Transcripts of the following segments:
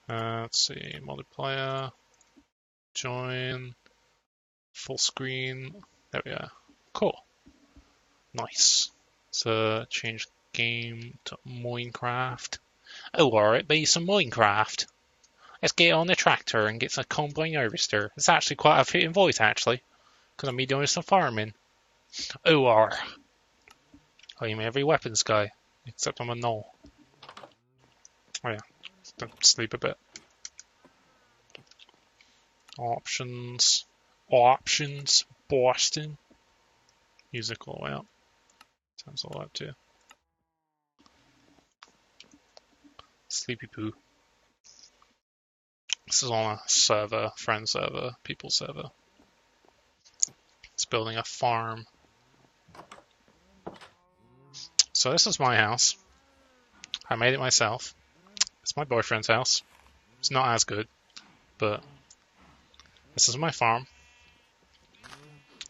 Let's see, multiplayer, join, full screen. There we are. Cool. Nice. So change game to Minecraft. Oh, alright, be some Minecraft. Let's get on the tractor and get some combine harvester. It's actually quite a fitting voice, actually, because I'm doing some farming. OR. I'm every weapons guy, except I'm a null. Oh yeah, don't sleep a bit. Options. Options. Boston. Music all the way up. Times all up too. Sleepy poo. This is on a server, friend server, people server. It's building a farm. So this is my house. I made it myself. It's my boyfriend's house. It's not as good, but this is my farm.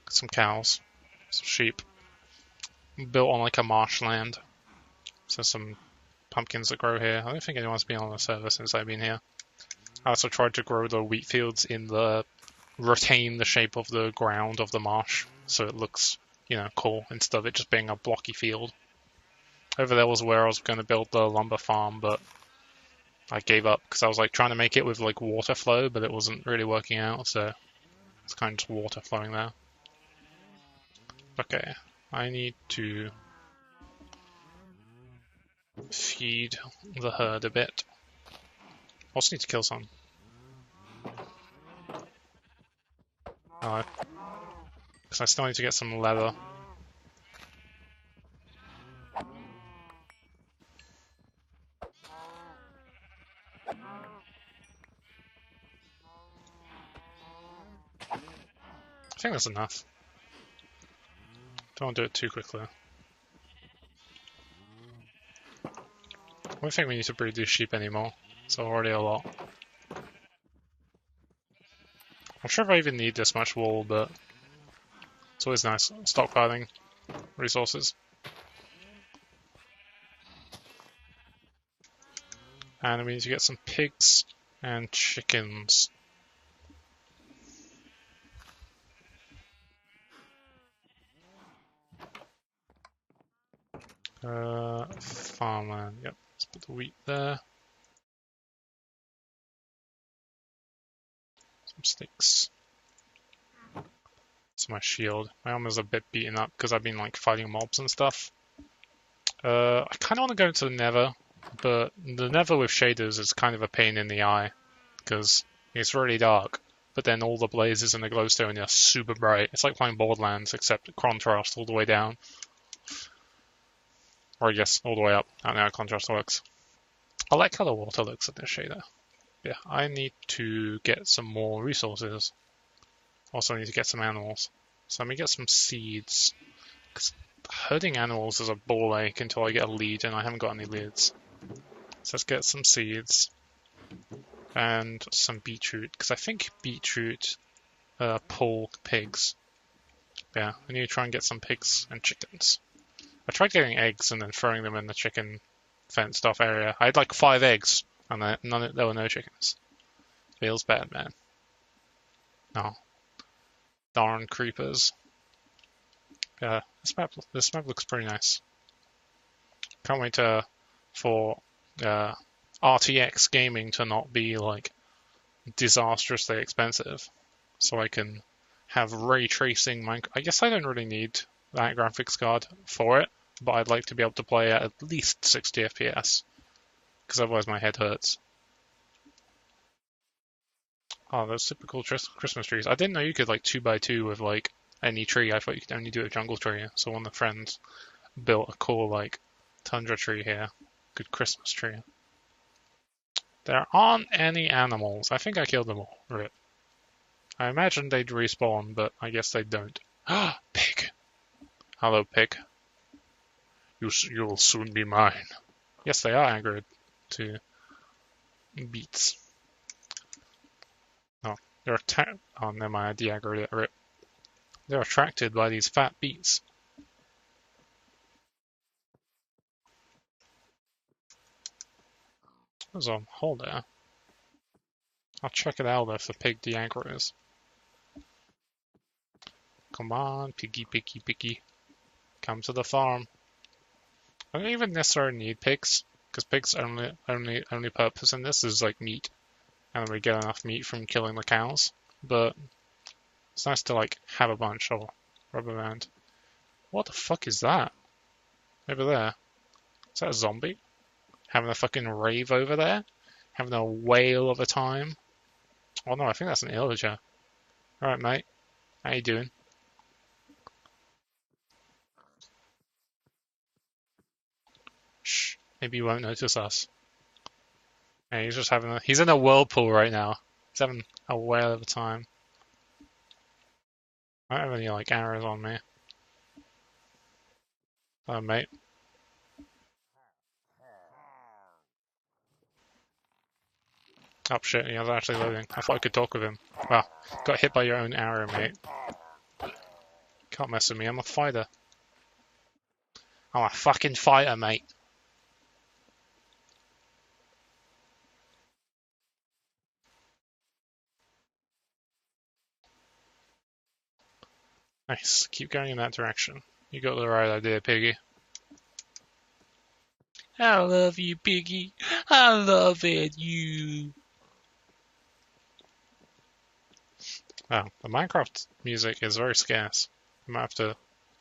Some cows, some sheep. Built on like a marshland. So some pumpkins that grow here. I don't think anyone's been on the server since I've been here. I also tried to grow the wheat fields in the retain the shape of the ground of the marsh, so it looks, cool instead of it just being a blocky field. Over there was where I was going to build the lumber farm, but I gave up because I was like trying to make it with like water flow, but it wasn't really working out, so it's kind of just water flowing there. Okay, I need to feed the herd a bit. Also need to kill some. Because I still need to get some leather. I think that's enough. Don't want to do it too quickly. I don't think we need to breed these sheep anymore. It's already a lot. I'm sure if I even need this much wool, but it's always nice stockpiling resources. And we need to get some pigs and chickens. Farmland. Yep, let's put the wheat there. Some sticks. It's my shield. My armor's a bit beaten up because I've been like fighting mobs and stuff. I kind of want to go into the Nether, but the Nether with shaders is kind of a pain in the eye because it's really dark. But then all the blazes and the glowstone are super bright. It's like playing Borderlands, except contrast all the way down. Or I guess all the way up. I don't know how contrast works. I like how the water looks at this shader. Yeah, I need to get some more resources. Also need to get some animals. So let me get some seeds. Because herding animals is a ball ache until I get a lead, and I haven't got any leads. So let's get some seeds. And some beetroot, because I think beetroot pull pigs. Yeah, I need to try and get some pigs and chickens. I tried getting eggs and then throwing them in the chicken fenced off area. I had like 5 eggs, and there were no chickens. Feels bad, man. Oh. Darn creepers. Yeah, this map looks pretty nice. Can't wait for RTX gaming to not be like disastrously expensive, so I can have ray tracing. I guess I don't really need that graphics card for it, but I'd like to be able to play at least 60 FPS, because otherwise my head hurts. Oh, those super cool Christmas trees. I didn't know you could like 2x2 with like any tree. I thought you could only do it with jungle tree. So one of the friends built a cool like tundra tree here. Good Christmas tree. There aren't any animals. I think I killed them all. Rip. I imagine they'd respawn, but I guess they don't. Ah, pig. Hello, pig. You'll soon be mine. Yes, they are angered to beats. Oh, they're oh, never mind. I de-aggroed it. Rip. They're attracted by these fat beets. There's a hole there. I'll check it out if the pig de-aggroes. Come on, piggy, piggy, piggy. Come to the farm. I don't even necessarily need pigs, because pigs' only purpose in this is like meat, and we get enough meat from killing the cows. But it's nice to like have a bunch of rubber band. What the fuck is that over there? Is that a zombie having a fucking rave over there, having a whale of a time? Oh no, I think that's an illager. All right, mate, how you doing? Shh, maybe you won't notice us. Yeah, he's just he's in a whirlpool right now. He's having a whale of a time. I don't have any like arrows on me. Oh, mate. Oh shit, he was actually loading. I thought I could talk with him. Wow, got hit by your own arrow, mate. Can't mess with me, I'm a fighter. I'm a fucking fighter, mate. Nice, keep going in that direction. You got the right idea, piggy. I love you, piggy. I love it, you. Wow, the Minecraft music is very scarce. I might have to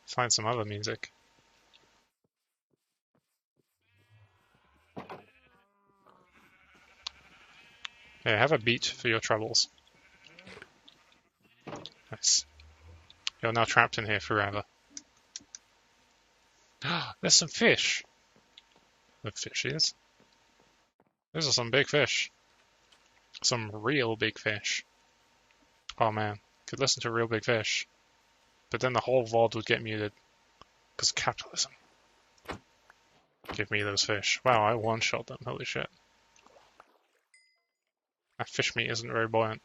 find some other music. Yeah, have a beat for your troubles. Nice. You're now trapped in here forever. There's some fish. The fishes. Those are some big fish. Some real big fish. Oh man, could listen to real big fish. But then the whole VOD would get muted. Because capitalism. Give me those fish. Wow, I one-shot them. Holy shit. That fish meat isn't very buoyant.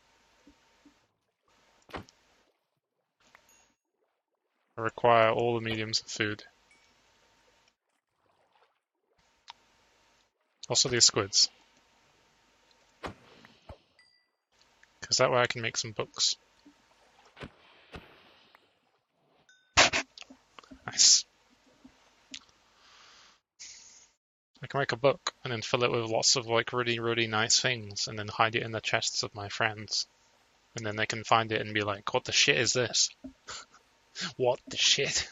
I require all the mediums of food. Also these squids. Because that way I can make some books. Nice. I can make a book and then fill it with lots of like really, really nice things and then hide it in the chests of my friends. And then they can find it and be like, what the shit is this? What the shit?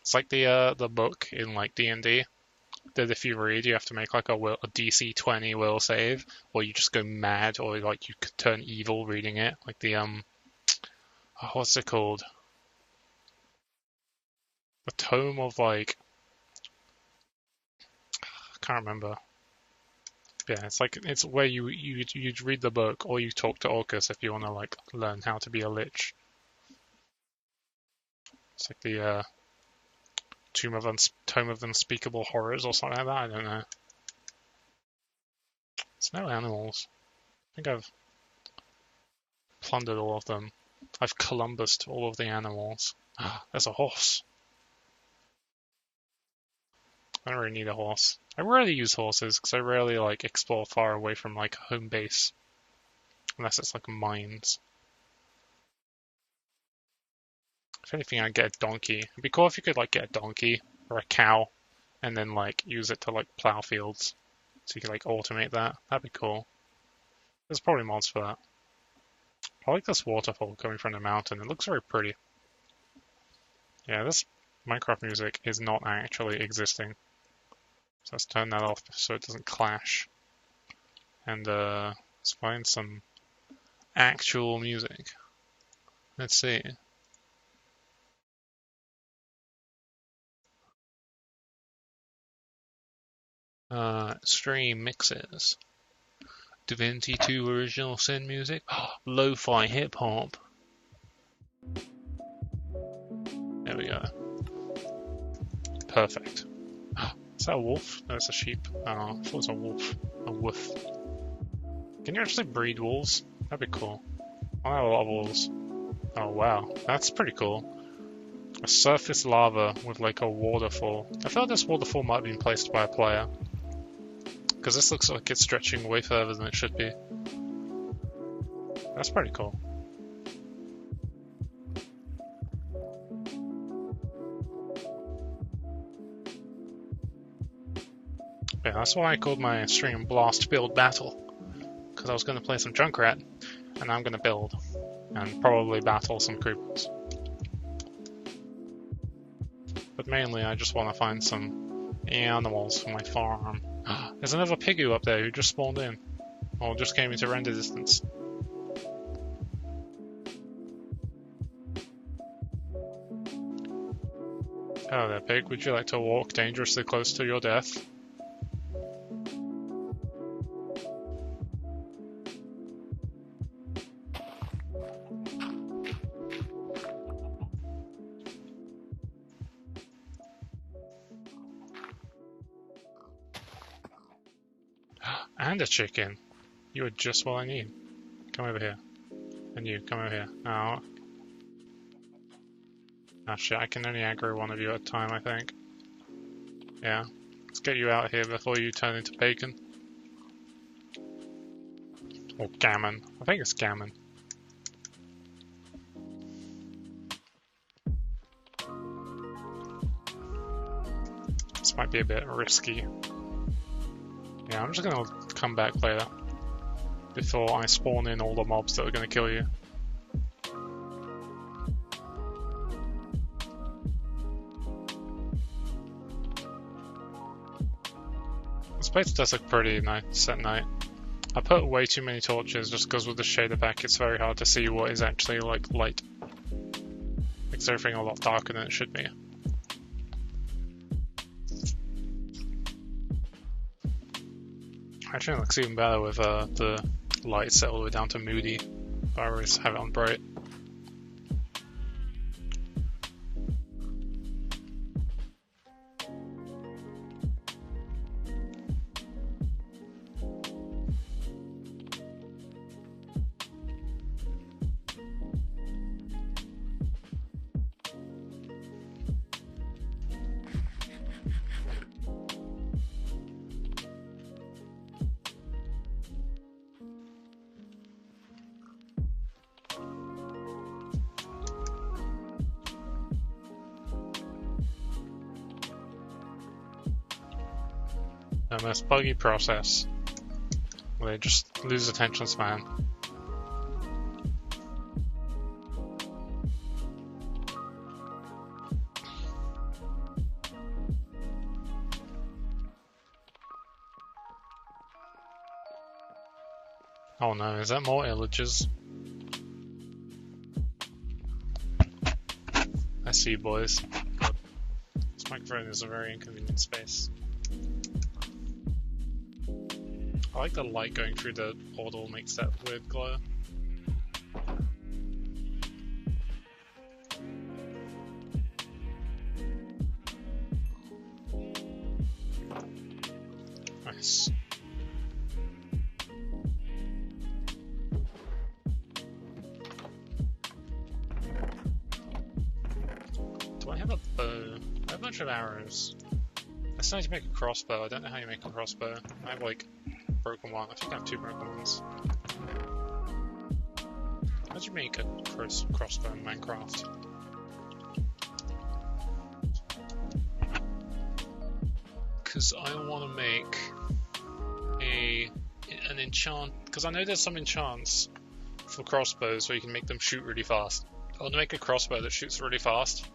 It's like the book in like D&D that if you read, you have to make like a DC 20 will save, or you just go mad, or like you could turn evil reading it. Like the what's it called? The tome of like I can't remember. Yeah, it's like it's where you read the book or you talk to Orcus if you want to like learn how to be a lich. It's like the Tome of Unspeakable Horrors or something like that. I don't know. It's no animals. I think I've plundered all of them. I've Columbused all of the animals. There's a horse. I don't really need a horse. I rarely use horses because I rarely like explore far away from like home base, unless it's like mines. If anything, I'd get a donkey. It'd be cool if you could like get a donkey or a cow, and then like use it to like plow fields, so you could like automate that. That'd be cool. There's probably mods for that. I like this waterfall coming from the mountain. It looks very pretty. Yeah, this Minecraft music is not actually existing. So let's turn that off so it doesn't clash. And let's find some actual music. Let's see. Stream mixes. Divinity 2 original sin music. Lo-fi hip hop. There we go. Perfect. Is that a wolf? No, it's a sheep. Oh, I thought it was a wolf. A wolf. Can you actually breed wolves? That'd be cool. I have a lot of wolves. Oh wow, that's pretty cool. A surface lava with like a waterfall. I thought this waterfall might have been placed by a player. Because this looks like it's stretching way further than it should be. That's pretty cool. Yeah, that's why I called my stream Blast Build Battle. Because I was going to play some Junkrat, and I'm going to build. And probably battle some creepers. But mainly I just want to find some animals for my farm. There's another piggy up there who just spawned in. Or just came into render distance. Hello there, pig. Would you like to walk dangerously close to your death? And a chicken. You are just what I need. Come over here. And you, come over here. Now. Actually, I can only aggro one of you at a time, I think. Yeah. Let's get you out here before you turn into bacon. Or gammon. I think it's gammon. This might be a bit risky. Yeah, I'm just gonna come back later. Before I spawn in all the mobs that are gonna kill you. This place does look pretty nice at night. I put way too many torches just because with the shader pack it's very hard to see what is actually like light. Makes everything a lot darker than it should be. Actually it looks even better with the light set all the way down to moody. But I always have it on bright. The most buggy process where they just lose attention span. Oh no, is that more illages? I see you boys. This microphone is a very inconvenient space. I like the light going through the portal makes that weird glow. Nice. Do I have a bow? I have a bunch of arrows. I still need to make a crossbow. I don't know how you make a crossbow. I have like broken one. I think I have 2 broken ones. How do you make a crossbow in Minecraft? Because I want to make an enchant. Because I know there's some enchants for crossbows where you can make them shoot really fast. I want to make a crossbow that shoots really fast,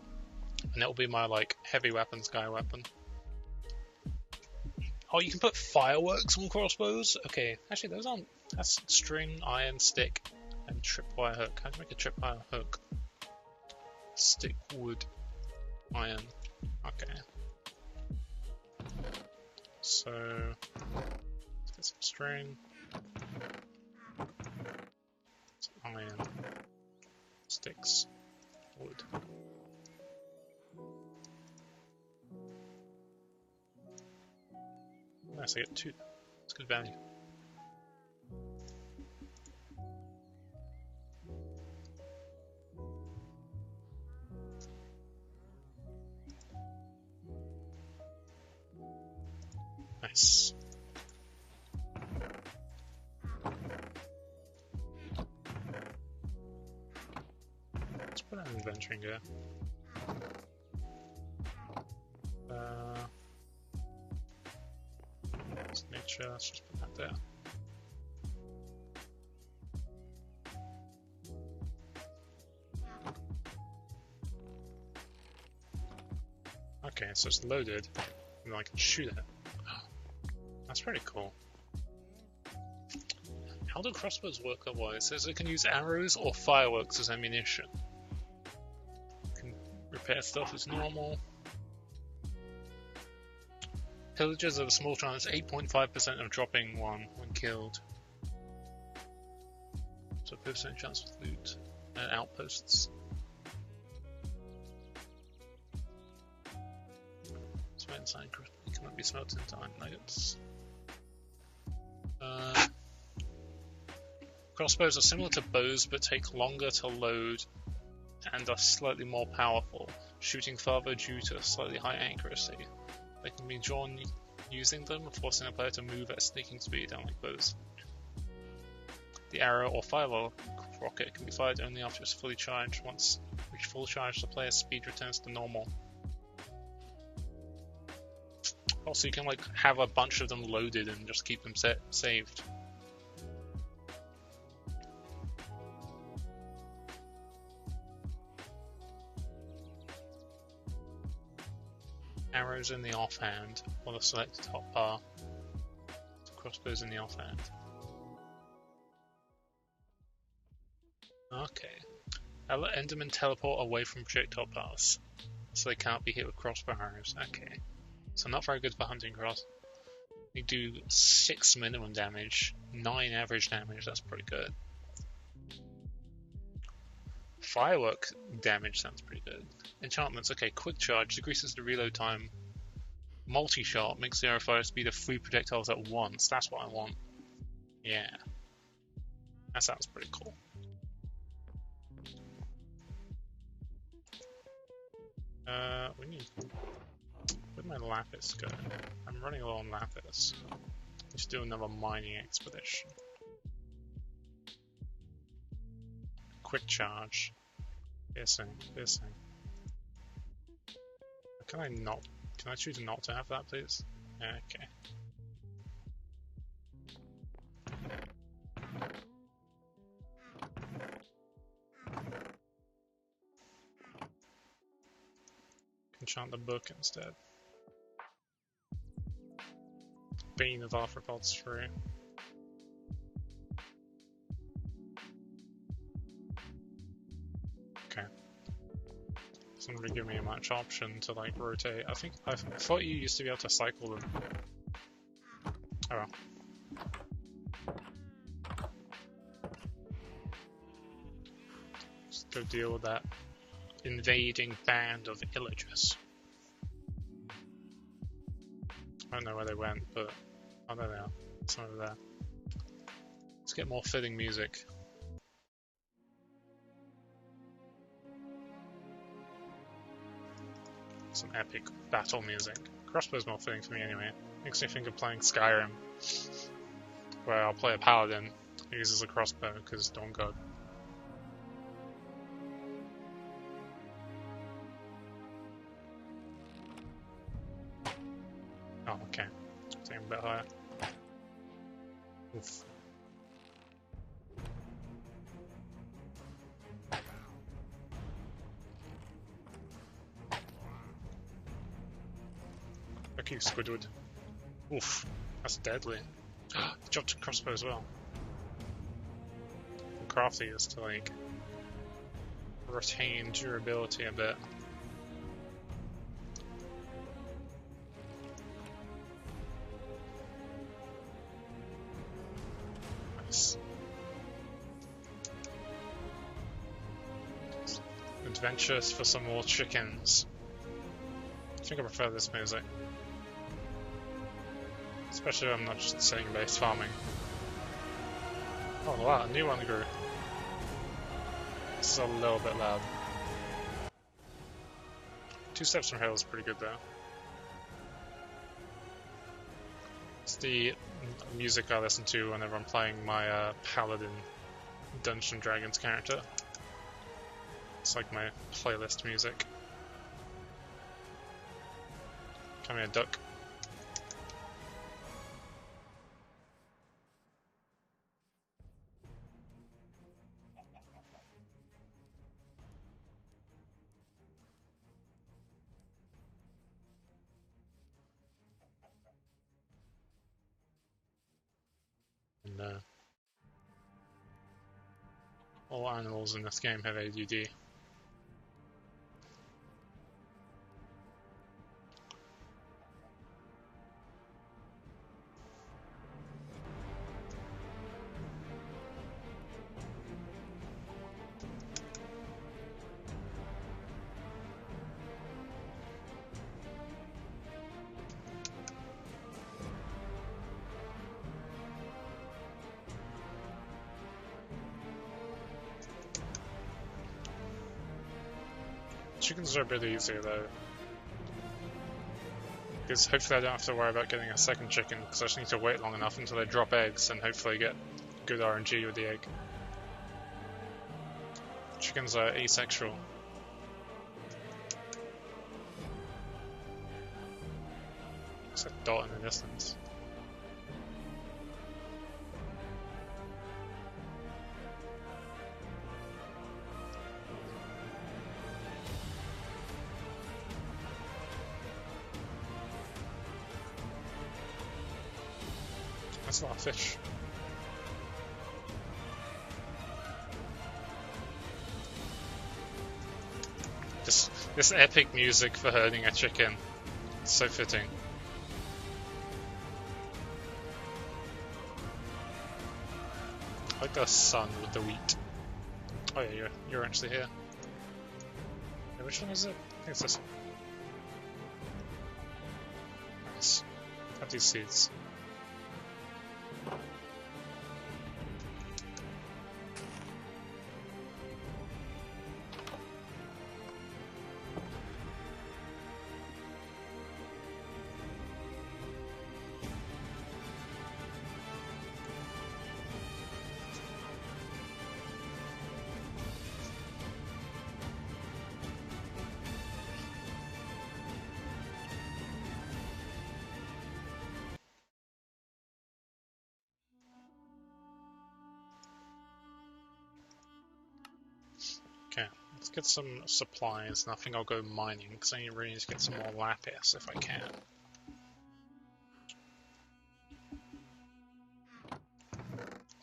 and it'll be my like heavy weapons guy weapon. Oh, you can put fireworks on crossbows? Okay, actually those aren't... That's string, iron, stick, and tripwire hook. How do you make a tripwire hook? Stick, wood, iron. Okay. So... let's get some string. Some iron. Sticks. Wood. Nice, I get 2. It's good value. Nice. Let's put an inventory in here. Nature, let's just put that there. Okay, so it's loaded, and I can shoot it. That's pretty cool. How do crossbows work otherwise? It says it can use arrows or fireworks as ammunition. Can repair stuff as normal. Pillagers have a small chance, 8.5% of dropping one when killed. So 50% chance with loot and outposts. Sweat and sign cannot be smelted into iron nuggets. Crossbows are similar to bows but take longer to load and are slightly more powerful, shooting farther due to slightly higher accuracy. They can be drawn using them, forcing a player to move at sneaking speed, unlike bows. The arrow or firework rocket can be fired only after it's fully charged. Once reached full charge, the player's speed returns to normal. Also, you can like have a bunch of them loaded and just keep them saved. Arrows in the offhand, or the select top bar. So crossbows in the offhand. Okay. I'll let Endermen teleport away from projectile bars, so they can't be hit with crossbow arrows. Okay. So not very good for hunting cross. They do 6 minimum damage, 9 average damage, that's pretty good. Firework damage sounds pretty good. Enchantments, okay, quick charge, decreases the reload time. Multi-shot makes the arrow fire speed of 3 projectiles at once. That's what I want. Yeah. That sounds pretty cool. We need... Where'd my lapis go? I'm running low on lapis. Let's do another mining expedition. Quick charge. Piercing. Can I not? Can I choose not to have that, please? Yeah, okay. Enchant the book instead. Bane of Arthropods 3. Okay. Doesn't really give me much option to like rotate. I thought you used to be able to cycle them. Oh well. Let's go deal with that invading band of villagers. I don't know where they went, but oh, there they are. It's over there. Let's get more fitting music. Some epic battle music. Crossbow's more fitting for me anyway. Makes me think of playing Skyrim, where I'll play a paladin who uses a crossbow because Dawn God. Oh, okay. Take him a bit higher. Oof. Okay, Squidward. Oof, that's deadly. He dropped a crossbow as well. And crafty is to like retain durability a bit. Nice. Adventures for some more chickens. I think I prefer this music. Especially when I'm not just sitting base farming. Oh wow, a new one grew. This is a little bit loud. 2 steps from hill is pretty good though. It's the music I listen to whenever I'm playing my Paladin Dungeons and Dragons character. It's like my playlist music. Come here, duck. And all animals in this game have ADD. Chickens are a bit easier though, because hopefully I don't have to worry about getting a second chicken, because I just need to wait long enough until they drop eggs and hopefully get good RNG with the egg. Chickens are asexual. Looks like a dot in the distance. That's a lot of fish. This epic music for herding a chicken. It's so fitting. I like the sun with the wheat. Oh yeah, you're actually here. Yeah, which one is it? I think it's this one. Nice. Have these seeds. Okay, let's get some supplies, and I think I'll go mining, because I really need to get some more lapis if I can.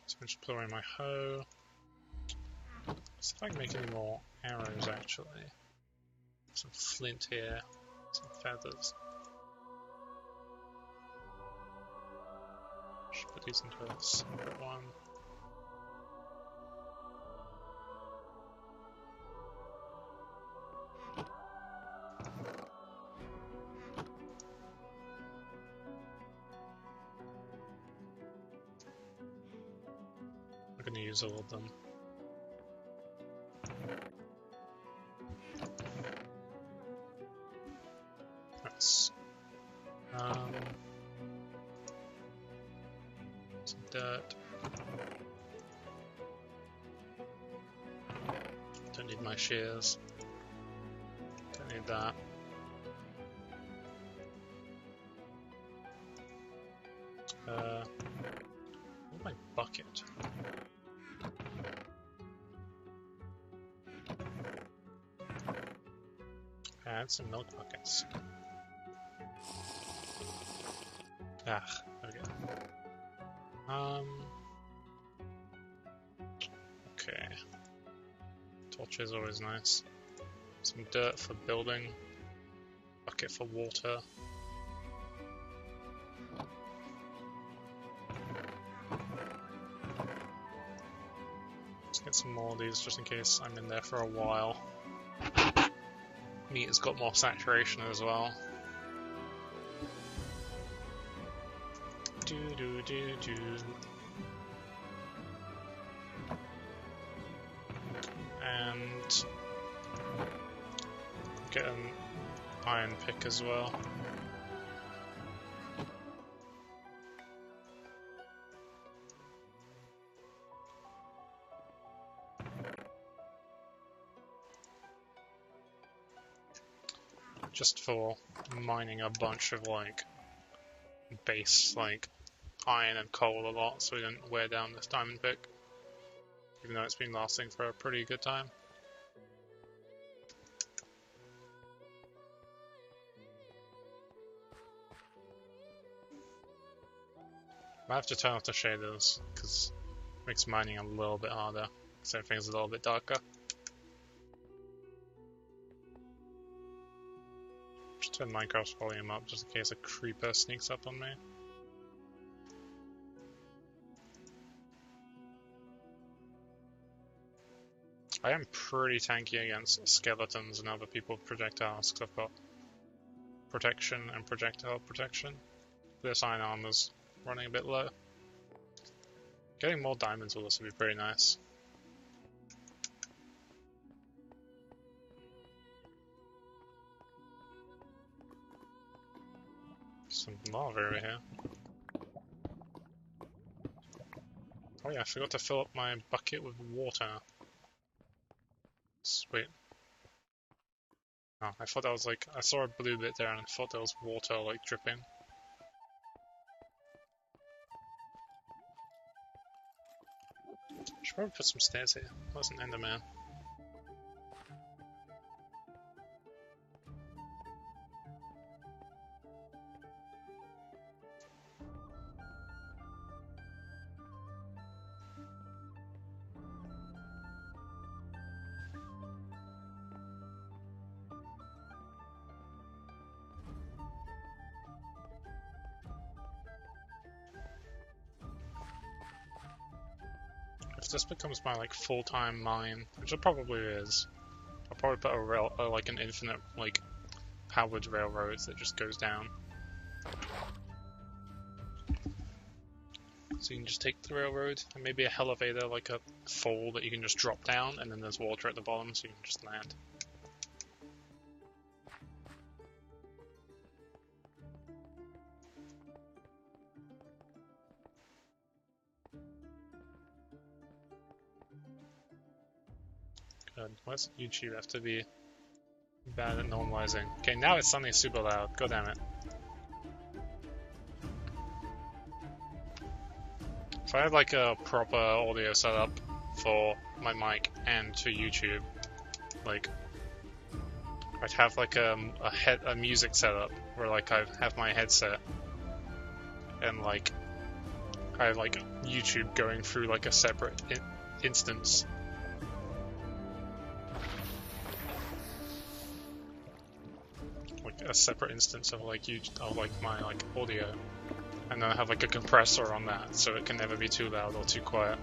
So I'm just put away my hoe. See if I can make any more arrows actually. Some flint here, some feathers. Should put these into a separate one. I'm going to use all of them. Nice. Some dirt. Don't need my shears. Don't need that. Where's my bucket? Add some milk buckets. Ah, there we go. Okay. Torch is always nice. Some dirt for building. Bucket for water. Let's get some more of these just in case I'm in there for a while. Meat has got more saturation as well. Do. And get an iron pick as well. just for mining a bunch of like base like iron and coal a lot, so we didn't wear down this diamond pick, even though it's been lasting for a pretty good time. I have to turn off the shaders because it makes mining a little bit harder, because everything's a little bit darker. Just turn Minecraft's volume up just in case a creeper sneaks up on me. I am pretty tanky against skeletons and other people's projectiles because I've got protection and projectile protection. This iron armor's running a bit low. Getting more diamonds will also be pretty nice. Some lava over here. Oh yeah, I forgot to fill up my bucket with water. Sweet. Oh, I thought that was like, I saw a blue bit there and I thought there was water like dripping. Should probably put some stairs here. That's an Enderman. If this becomes my like full-time mine, which it probably is, I'll probably put like an infinite like powered railroad that just goes down. So you can just take the railroad and maybe a elevator, like a fall that you can just drop down, and then there's water at the bottom so you can just land. Why does YouTube have to be bad at normalizing? Okay, now it's suddenly super loud. God damn it. If I had like a proper audio setup for my mic and to YouTube, like I'd have like a music setup where like I have my headset and like I have like YouTube going through like a separate instance. A separate instance of like my like audio, and then I have like a compressor on that so it can never be too loud or too quiet.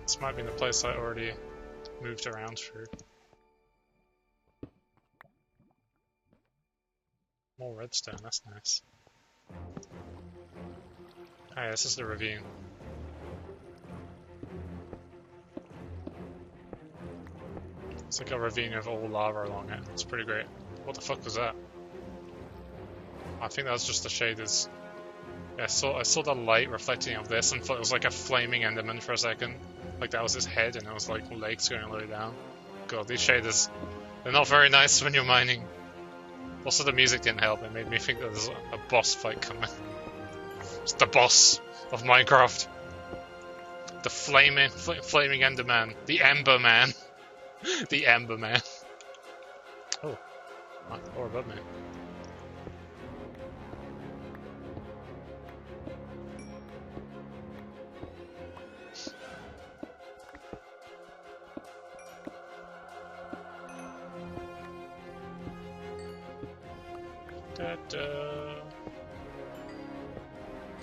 This might be the place I already moved around through. More redstone, that's nice. Oh yeah, this is the ravine. It's like a ravine with all lava along it. It's pretty great. What the fuck was that? I think that was just the shaders. Yeah, I saw the light reflecting off this and thought it was like a flaming enderman for a second. Like that was his head and it was like legs going all the way down. God, these shaders, they're not very nice when you're mining. Also the music didn't help, it made me think that there's a boss fight coming. It's the boss of Minecraft. The flaming enderman. The Ember Man. The Ember Man. Oh, or above me.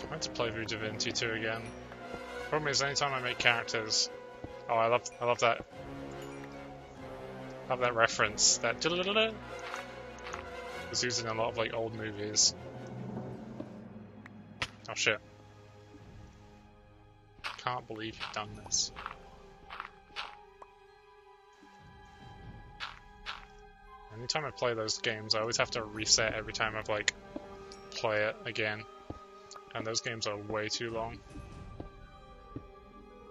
I had to play through Divinity 2 again. Problem is, anytime I make characters, Oh, I love that. I love that reference. That was used in a lot of like old movies. Oh shit! Can't believe you've done this. Anytime I play those games, I always have to reset every time I like play it again, and those games are way too long.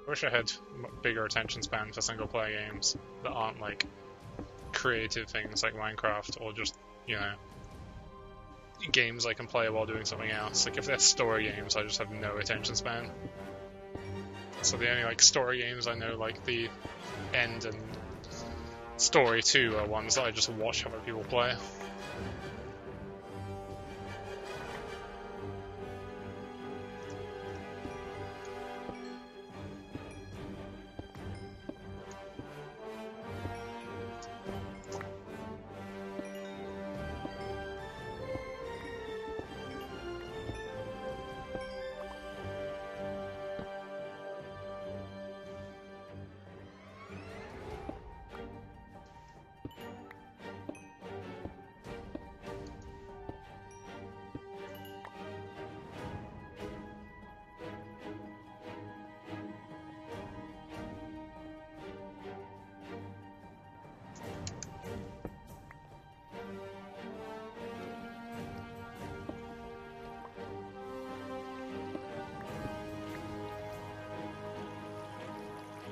I wish I had bigger attention span for single player games that aren't like creative things like Minecraft or just, you know, games I can play while doing something else. Like if they're story games, I just have no attention span. So the only like story games I know, like the End and Story 2, are ones that I just watch other people play.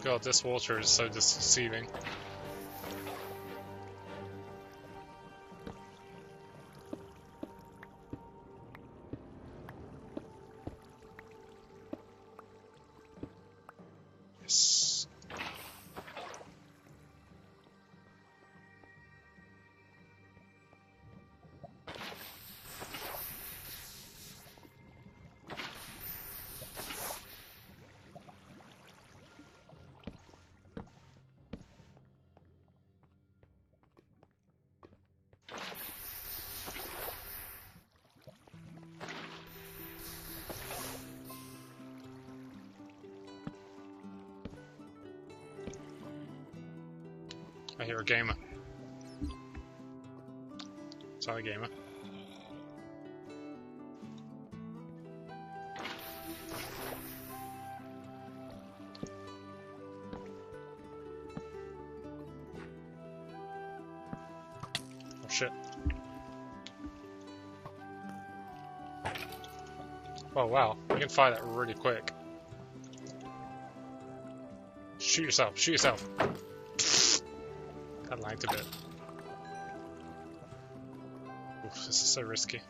God, this water is so deceiving. Yes. I hear a gamer. Is that a gamer? Oh shit. Oh wow, you can fire that really quick. Shoot yourself, shoot yourself. That lagged a bit. Oof, this is so risky.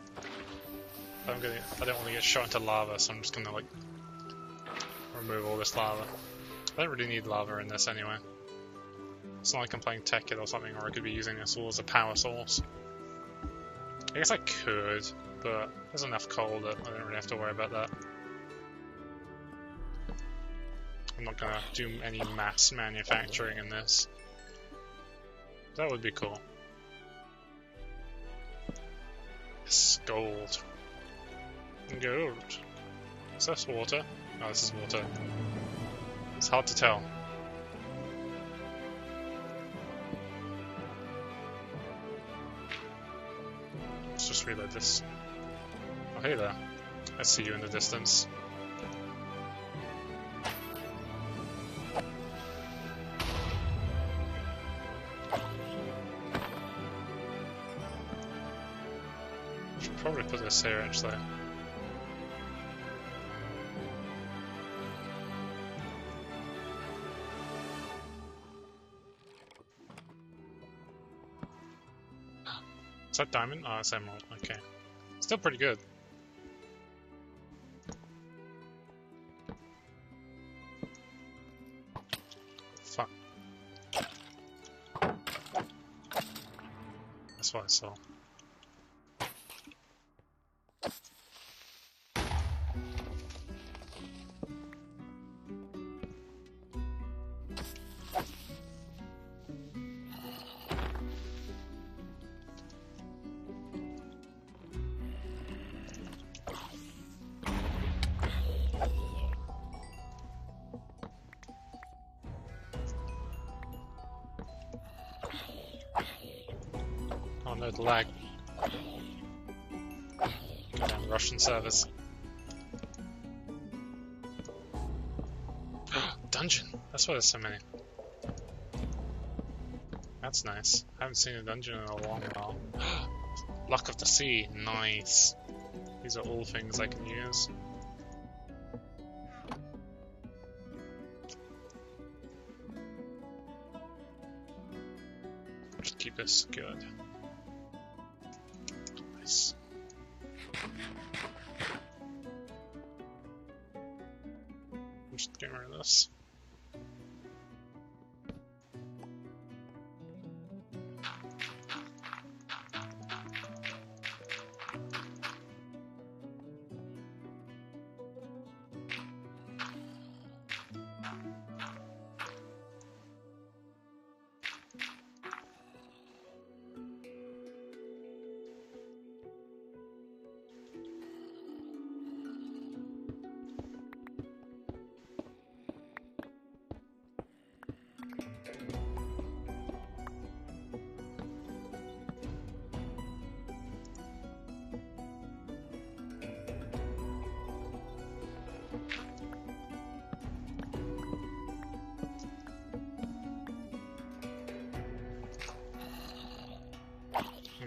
I don't want to get shot into lava, so I'm just gonna like remove all this lava. I don't really need lava in this anyway. It's not like I'm playing Tekkit or something, or I could be using this all as a power source. I guess I could, but there's enough coal that I don't really have to worry about that. I'm not gonna do any mass manufacturing in this. That would be cool. Yes, gold. Gold. Is this water? Oh, this is water. It's hard to tell. Let's just reload this. Oh, hey there. I see you in the distance. Probably put this here actually. Is that diamond? Oh, it's emerald. Okay. Still pretty good. Fuck. That's what I saw. no, the lag. Goddamn Russian servers. Dungeon! That's why there's so many. That's nice. I haven't seen a dungeon in a long while. Luck of the Sea, nice. These are all things I can use. Just keep this good. Nice. I'm just getting rid of this.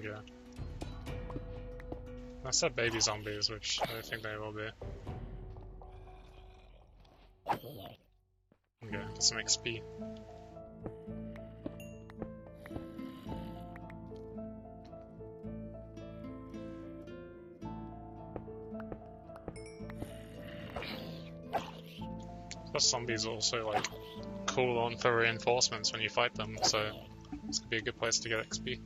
Yeah. I said baby zombies, which I don't think they will be. Okay, get some XP. Plus zombies also like cool on for reinforcements when you fight them, so this could be a good place to get XP.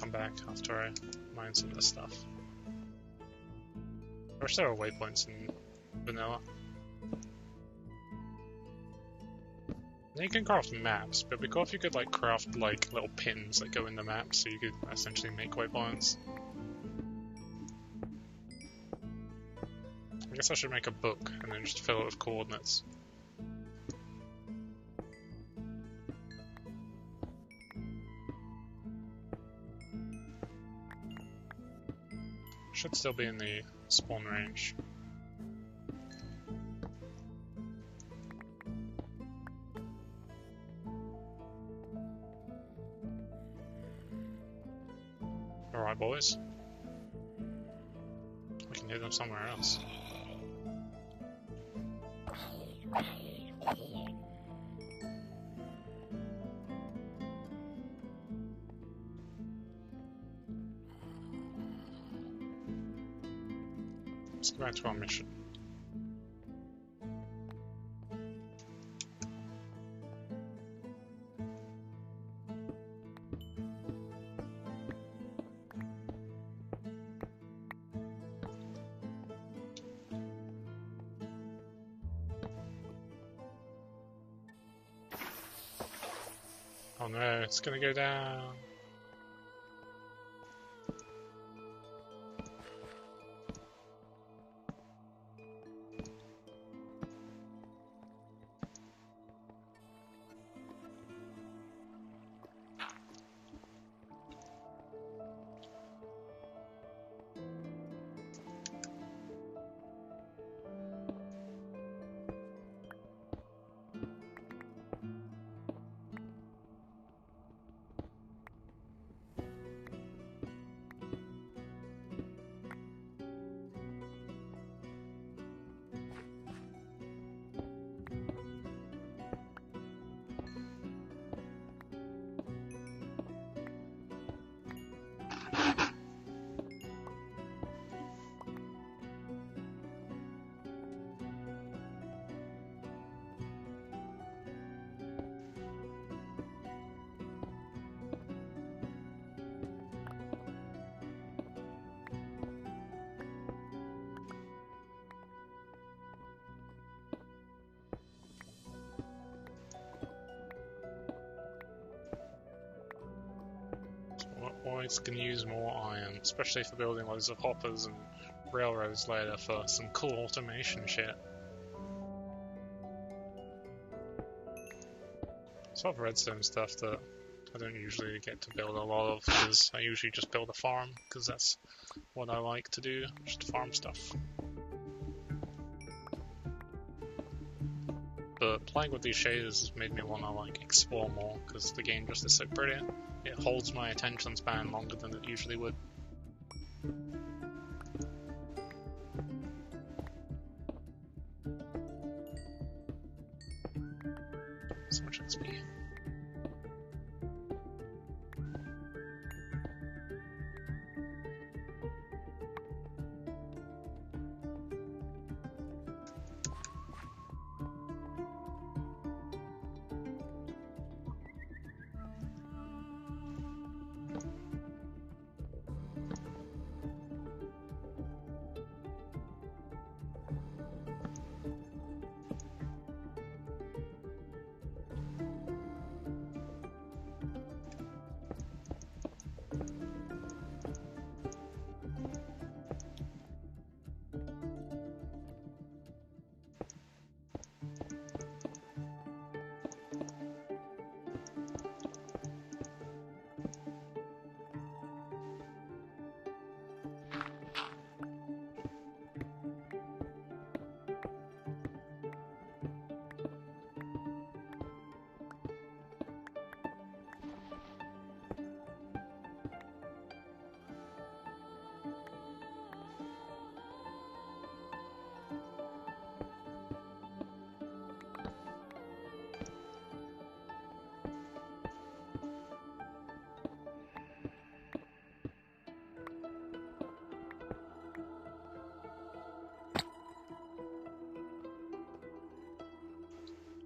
Come back after I mine some of this stuff. I wish there were waypoints in vanilla. Now you can craft maps, but it'd be cool if you could like craft like little pins that go in the map, so you could essentially make waypoints. I guess I should make a book and then just fill it with coordinates. Should still be in the spawn range. Alright, boys. We can hit them somewhere else. Let's go back to our mission. Oh no, it's gonna go down. Always can use more iron, especially for building loads of hoppers and railroads later for some cool automation shit. Sort of redstone stuff that I don't usually get to build a lot of, because I usually just build a farm, because that's what I like to do, just farm stuff. But playing with these shaders has made me want to like explore more, because the game just is so pretty. It holds my attention span longer than it usually would. So much XP.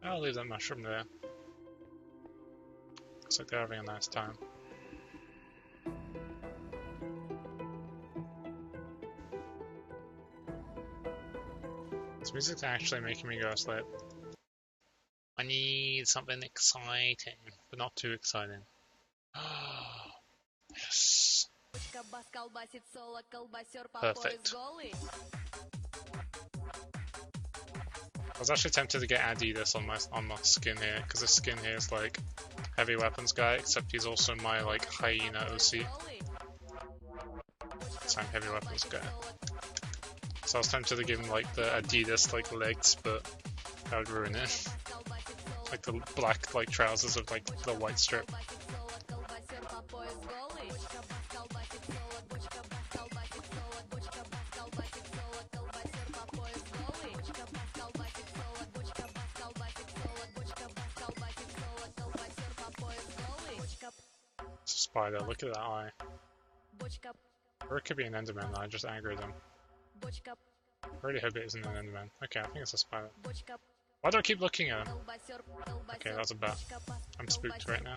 I'll leave that mushroom there. Looks like they're having a nice time. This music's actually making me go to sleep. I need something exciting, but not too exciting. Yes. Perfect. I was actually tempted to get Adidas on my skin here, because the skin here is like heavy weapons guy, except he's also my like hyena OC. So I'm heavy weapons guy. So I was tempted to give him like the Adidas like legs, but that would ruin it. Like the black like trousers with like the white strip. Spider, look at that eye. Or it could be an Enderman that I just aggroed him. I really hope it isn't an Enderman. Okay, I think it's a spider. Why do I keep looking at him? Okay, that's a bat. I'm spooked right now.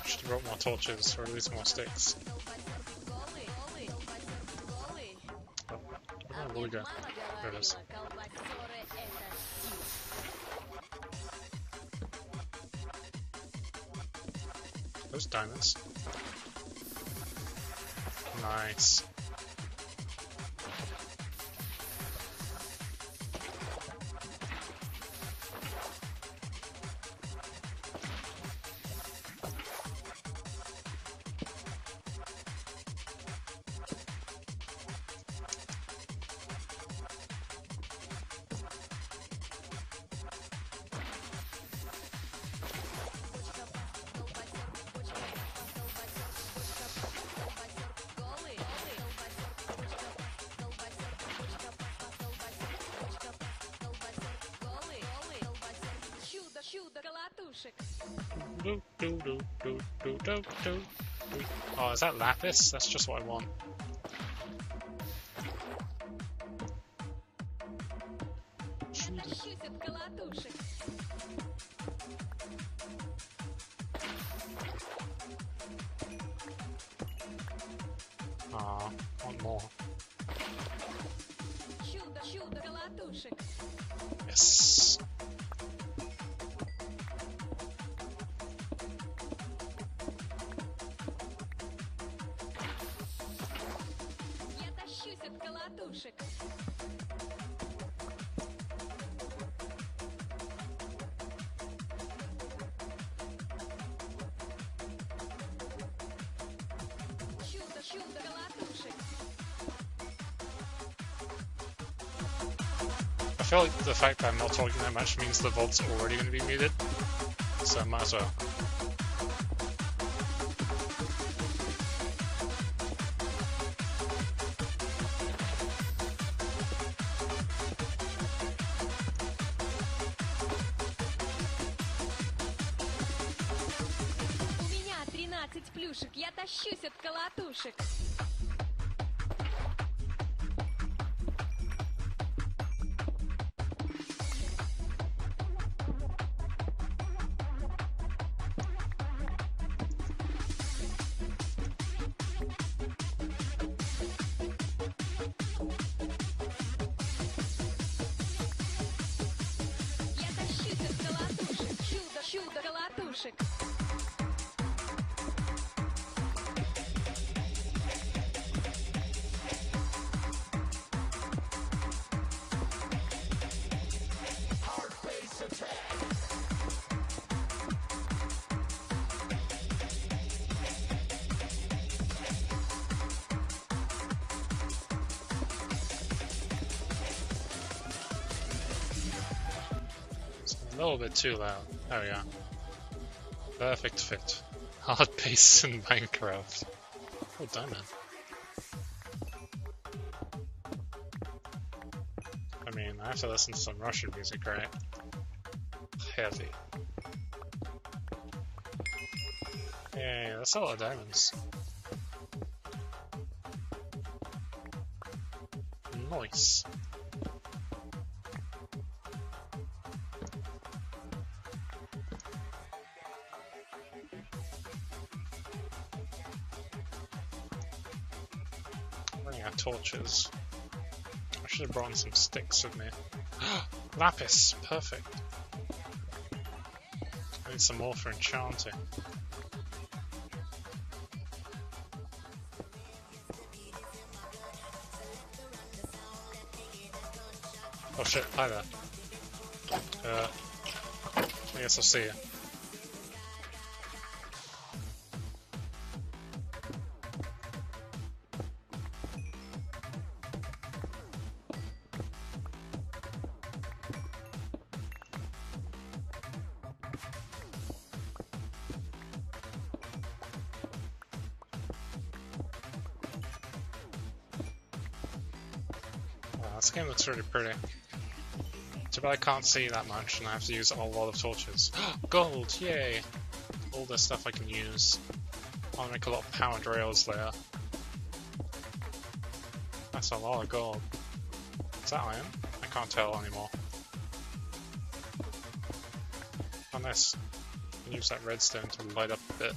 Should have brought more torches, or at least more sticks. Oh, where did we go? There it is. Those diamonds. Nice. Oh, is that lapis? That's just what I want. Ah, want more. Yes. I feel like the fact that I'm not talking that much means the VOD's already going to be muted, so might as well. У меня 13 плюшек, я тащусь от колотушек. Я тащусь от колотушек, чудо колотушек. It's a little bit too loud. There we go. Perfect fit. Hard pace in Minecraft. Oh, diamond. I mean, I have to listen to some Russian music, right? Heavy. Yeah, that's a lot of diamonds. Nice. Running out of torches. I should have brought in some sticks with me. Lapis! Perfect. I need some more for enchanting. Oh shit, hi there. I guess I'll see you. Wow, this game looks really pretty. Too bad I can't see that much and I have to use a lot of torches. Gold! Yay! All this stuff I can use. I'll make a lot of powered rails there. That's a lot of gold. Is that iron? I can't tell anymore. Oh nice. I can use that redstone to light up a bit.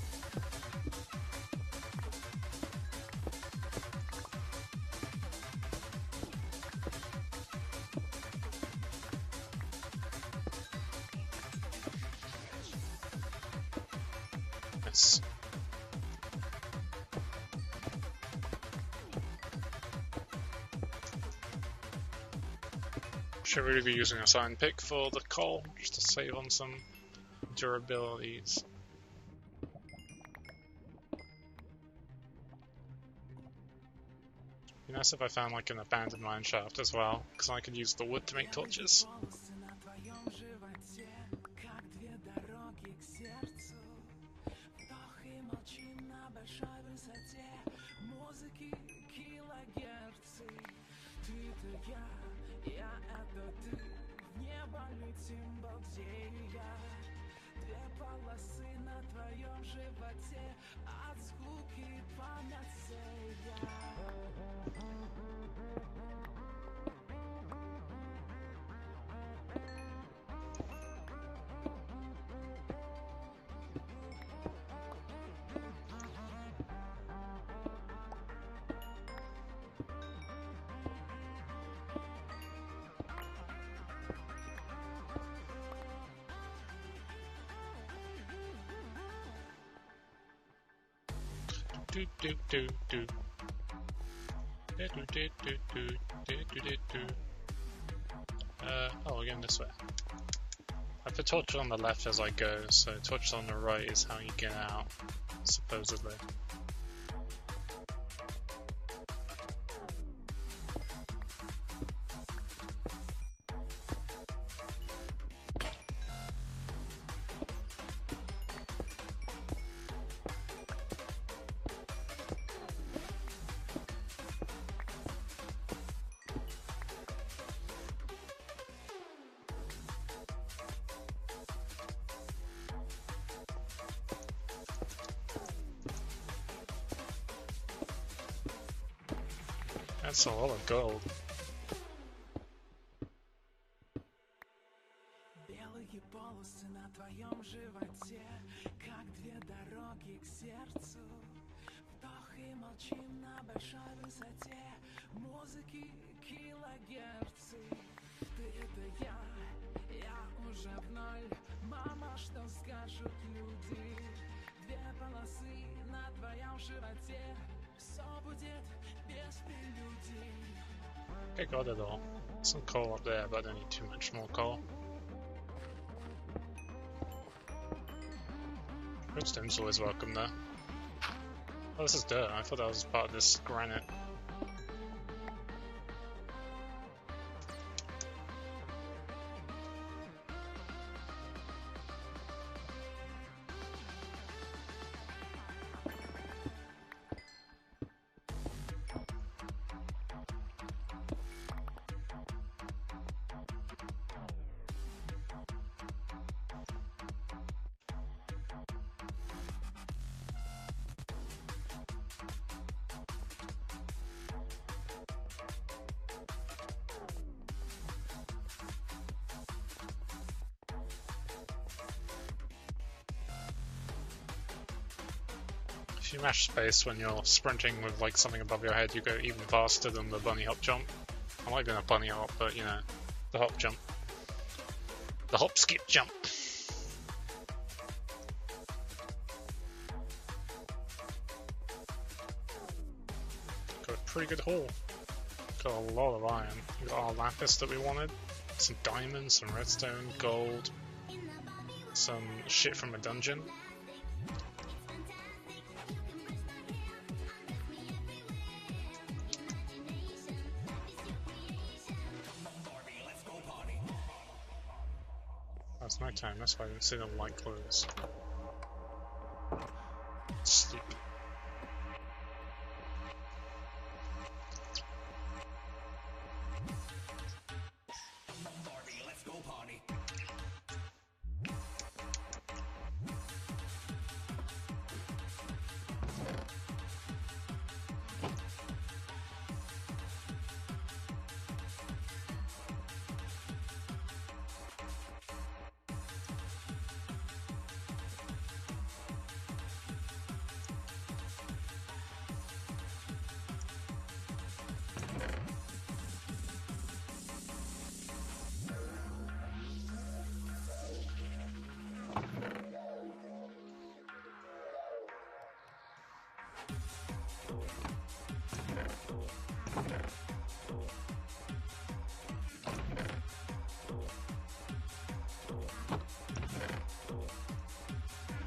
Nice. Should really be using a sign pick for the coal, just to save on some durabilities. Be nice if I found like an abandoned mine shaft as well, because I could use the wood to make torches. Do do do do. Do do do do do do do do. Oh, we're going this way. I put torches on the left as I go, so torches on the right is how you get out, supposedly. That's a lot of gold. Белые полосы на твоем животе, как две дороги к сердцу. Вдох и молчим на большой высоте, музыки килогерцы. Ты это я уже в ноль. Мама, что скажут люди? Две полосы на твоем животе, все будет без прелюдий. Okay, got it all. Some coal up there, but I don't need too much more coal. Redstone's always welcome though. Oh, this is dirt. I thought that was part of this granite. If you mash space when you're sprinting with like something above your head, you go even faster than the bunny hop jump. I like doing a bunny hop, but you know, the hop jump. The hop skip jump. Got a pretty good haul. Got a lot of iron. We got our lapis that we wanted. Some diamonds, some redstone, gold. Some shit from a dungeon. Oh, it's night time, that's why I didn't see them light clothes. Sleep.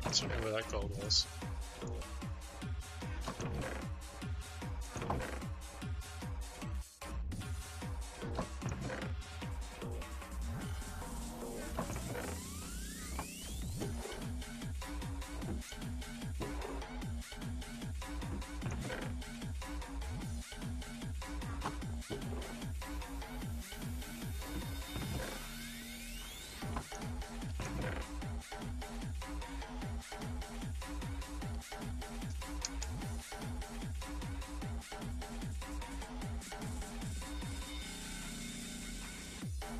Let's remember where that gold was.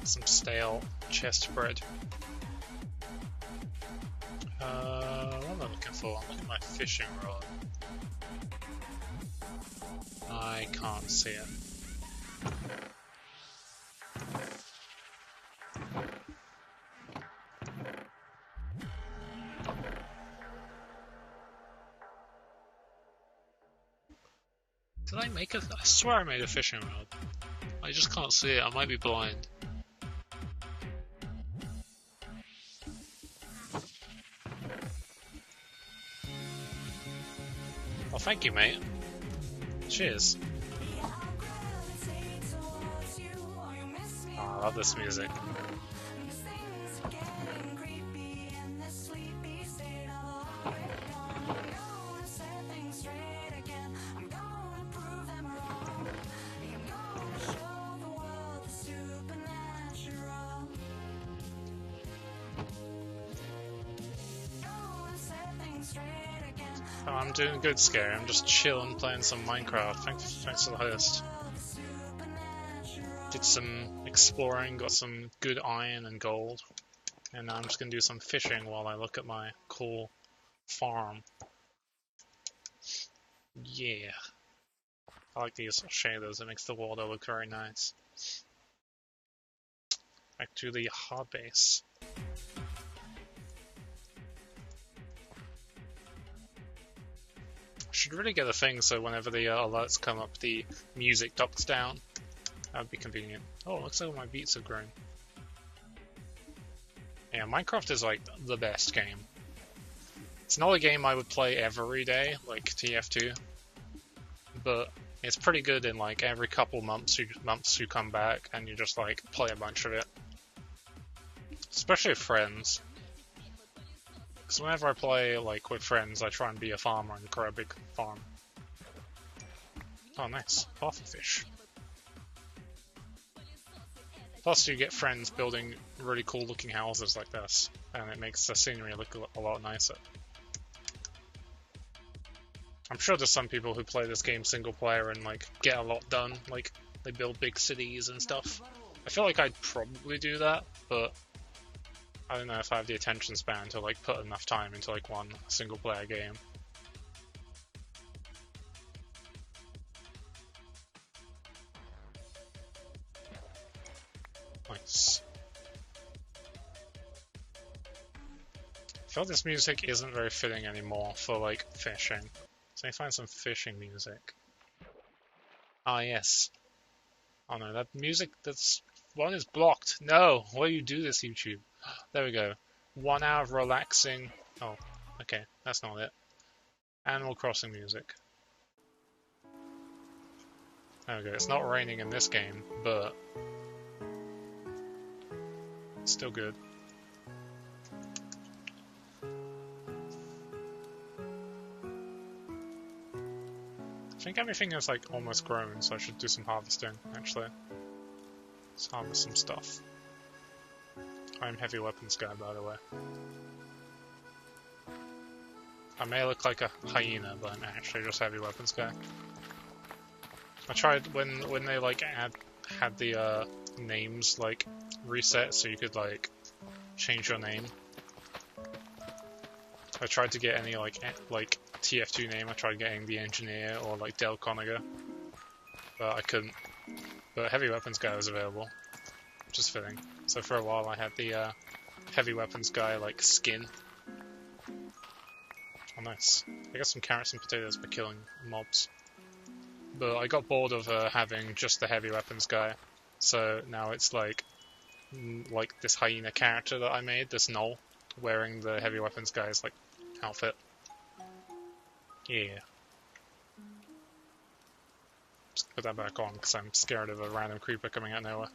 Some stale chest bread. What am I looking for? I'm looking at my fishing rod. I can't see it. Did I make a... I swear I made a fishing rod. I just can't see it. I might be blind. Well, thank you, mate. Cheers. Oh, I love this music. Oh, I'm doing good, Scary. I'm just chilling, playing some Minecraft. Thanks to the host. Did some exploring, got some good iron and gold. And now I'm just gonna do some fishing while I look at my cool farm. Yeah. I like these shaders, it makes the water look very nice. Back to the hard base. Should really get a thing so whenever the alerts come up, the music ducks down. That would be convenient. Oh, looks like my beets have grown. Yeah, Minecraft is like the best game. It's not a game I would play every day, like TF2, but it's pretty good in like every couple months you come back and you just like play a bunch of it. Especially with friends. Because whenever I play like with friends, I try and be a farmer and grow a big farm. Oh, nice. Pufferfish. Plus, you get friends building really cool looking houses like this, and it makes the scenery look a lot nicer. I'm sure there's some people who play this game single player and like get a lot done, like they build big cities and stuff. I feel like I'd probably do that, but I don't know if I have the attention span to like put enough time into like one single player game. Nice. I feel this music isn't very fitting anymore for like fishing. So I find some fishing music. Ah yes. Oh no, that music that's one is blocked. No, why do you do this, YouTube? There we go. 1 hour of relaxing. Oh, okay, that's not it. Animal Crossing music. There we go. It's not raining in this game, but it's still good. I think everything is like almost grown, so I should do some harvesting, actually. Let's harvest some stuff. I'm heavy weapons guy, by the way. I may look like a hyena, but I'm actually just heavy weapons guy. I tried when they like had the names like reset, so you could like change your name. I tried to get any like TF2 name. I tried getting the engineer or like Del Coniger, but I couldn't. But heavy weapons guy was available, which is fitting. So for a while I had the heavy weapons guy like skin. Oh nice. I got some carrots and potatoes for killing mobs. But I got bored of having just the heavy weapons guy, so now it's like this hyena character that I made, this Knoll, wearing the heavy weapons guy's like outfit. Yeah. Just put that back on because I'm scared of a random creeper coming out of nowhere.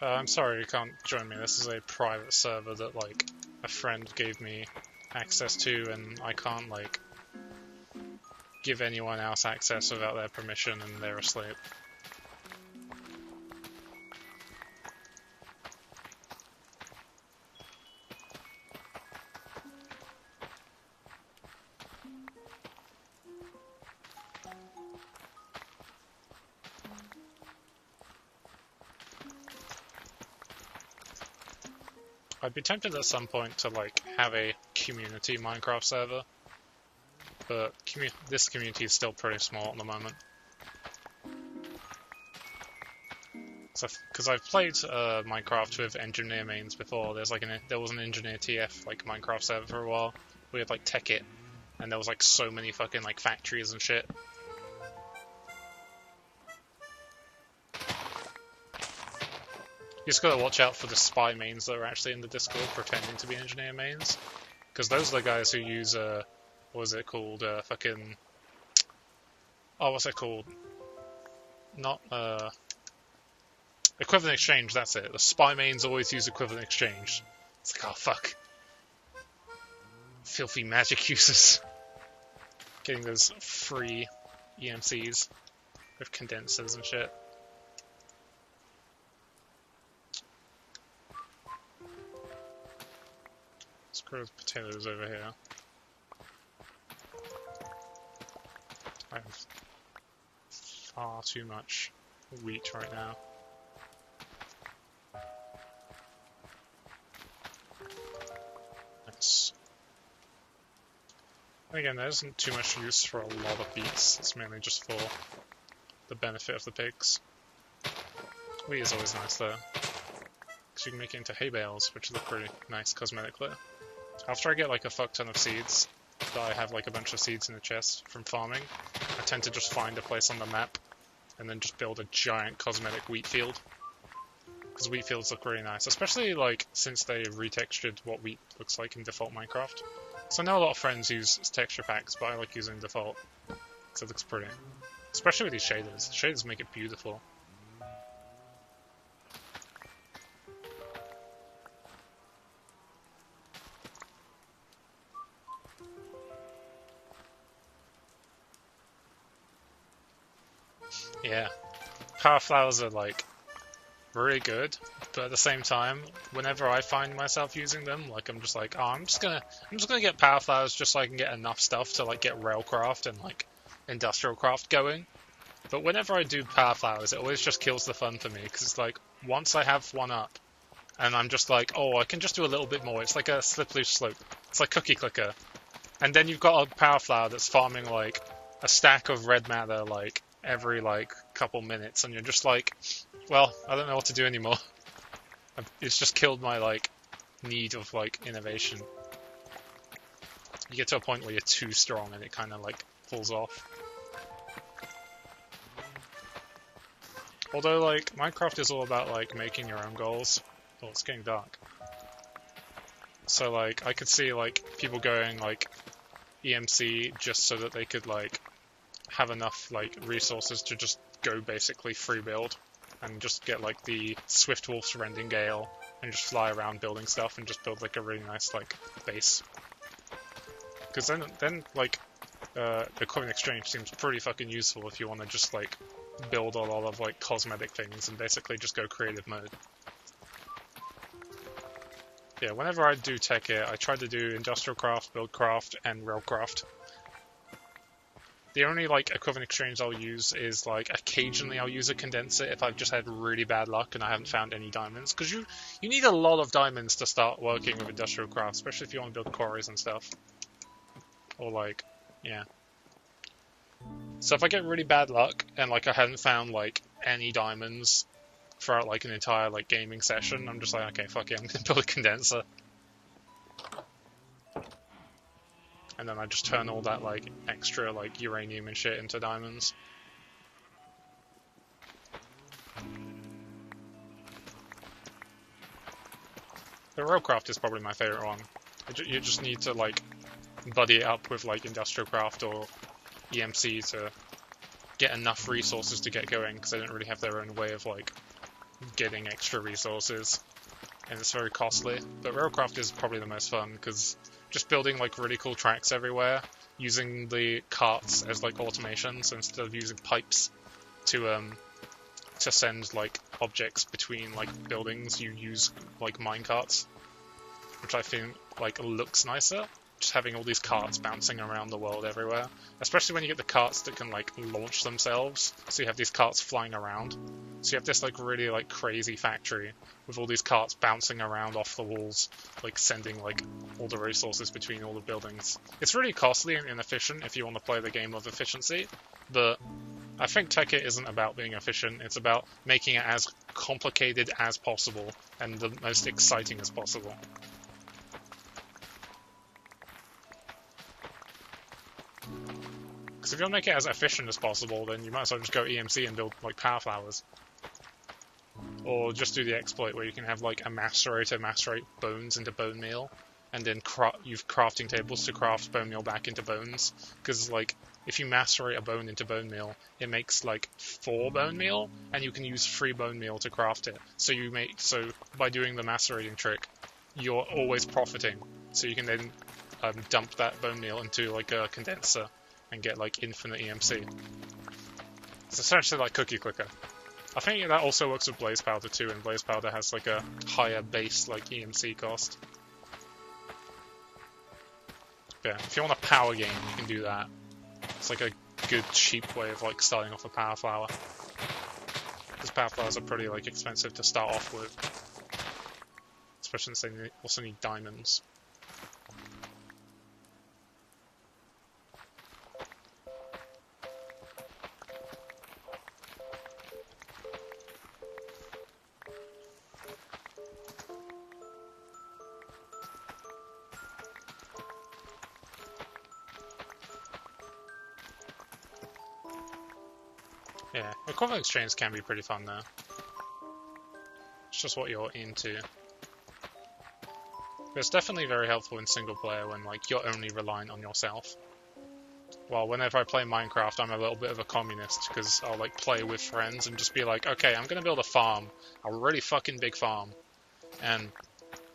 I'm sorry you can't join me. This is a private server that like a friend gave me access to, and I can't like give anyone else access without their permission, and they're asleep. I'd be tempted at some point to like have a community Minecraft server, but this community is still pretty small at the moment. Because I've played Minecraft with engineer mains before. There was an engineer TF like Minecraft server for a while. We had like Tech It, and there was like so many fucking like factories and shit. You just gotta watch out for the spy mains that are actually in the Discord pretending to be engineer mains. Because those are the guys who use, what was it called, fucking... Oh, what's it called? Not, Equivalent Exchange, that's it. The spy mains always use Equivalent Exchange. It's like, oh fuck. Filthy magic users. Getting those free EMCs with condensers and shit. Grow potatoes over here. I have far too much wheat right now. Nice. And again, there isn't too much use for a lot of beets. It's mainly just for the benefit of the pigs. Wheat is always nice though, because you can make it into hay bales, which look pretty nice cosmetically. After I get like a fuck ton of seeds, that I have like a bunch of seeds in the chest from farming, I tend to just find a place on the map and then just build a giant cosmetic wheat field. Because wheat fields look really nice, especially like since they retextured what wheat looks like in default Minecraft. So I know a lot of friends use texture packs, but I like using default because it looks pretty. Especially with these shaders. Shaders make it beautiful. Yeah, power flowers are like really good, but at the same time, whenever I find myself using them, like I'm just like, oh, I'm just gonna get power flowers just so I can get enough stuff to like get railcraft and like industrial craft going. But whenever I do power flowers, it always just kills the fun for me because it's like once I have one up, and I'm just like, oh, I can just do a little bit more. It's like a slippery slope. It's like cookie clicker, and then you've got a power flower that's farming like a stack of red matter like every like couple minutes, and you're just like, well, I don't know what to do anymore. It's just killed my like need of like innovation. You get to a point where you're too strong and it kind of like falls off. Although like Minecraft is all about like making your own goals. Oh, it's getting dark. So like I could see like people going like EMC just so that they could like have enough like resources to just go basically free build and just get like the Swift Wolf's Rending Gale and just fly around building stuff and just build like a really nice like base. Because then like the Equivalent Exchange seems pretty fucking useful if you want to just like build a lot of like cosmetic things and basically just go creative mode. Yeah, whenever I do tech it, I try to do industrial craft, build craft, and railcraft. The only like equivalent exchange I'll use is like occasionally I'll use a condenser if I've just had really bad luck and I haven't found any diamonds, because you need a lot of diamonds to start working with industrial craft, especially if you want to build quarries and stuff. Or like, yeah. So if I get really bad luck and like I haven't found like any diamonds throughout like an entire like gaming session, I'm just like, okay, fuck it, I'm gonna build a condenser. And then I just turn all that like extra like uranium and shit into diamonds. The railcraft is probably my favorite one. You just need to like buddy it up with like industrial craft or EMC to get enough resources to get going, because they don't really have their own way of like getting extra resources, and it's very costly. But railcraft is probably the most fun, because just building like really cool tracks everywhere, using the carts as like automation, so instead of using pipes to send like objects between like buildings, you use like mine carts, which I think like looks nicer. just having all these carts bouncing around the world everywhere. Especially when you get the carts that can like launch themselves. So you have these carts flying around. So you have this like really like crazy factory with all these carts bouncing around off the walls, like sending like all the resources between all the buildings. It's really costly and inefficient if you want to play the game with efficiency, but I think Tekkit isn't about being efficient, it's about making it as complicated as possible and the most exciting as possible. Because if you want to make it as efficient as possible, then you might as well just go EMC and build like power flowers. Or just do the exploit where you can have like a macerator macerate bones into bone meal, and then use crafting tables to craft bone meal back into bones. Because like if you macerate a bone into bone meal, it makes like 4 bone meal, and you can use 3 bone meal to craft it. So by doing the macerating trick, you're always profiting. So you can then dump that bone meal into like a condenser and get like infinite EMC. It's essentially like cookie clicker. I think that also works with blaze powder too, and blaze powder has like a higher base like EMC cost. But yeah, if you want a power game, you can do that. It's like a good cheap way of like starting off a power flower. Because power flowers are pretty like expensive to start off with. Especially since they also need diamonds. Yeah, equivalent exchange can be pretty fun though. It's just what you're into. But it's definitely very helpful in single player when like you're only reliant on yourself. Well, whenever I play Minecraft, I'm a little bit of a communist because I'll like play with friends and just be like, okay, I'm gonna build a farm, a really fucking big farm, and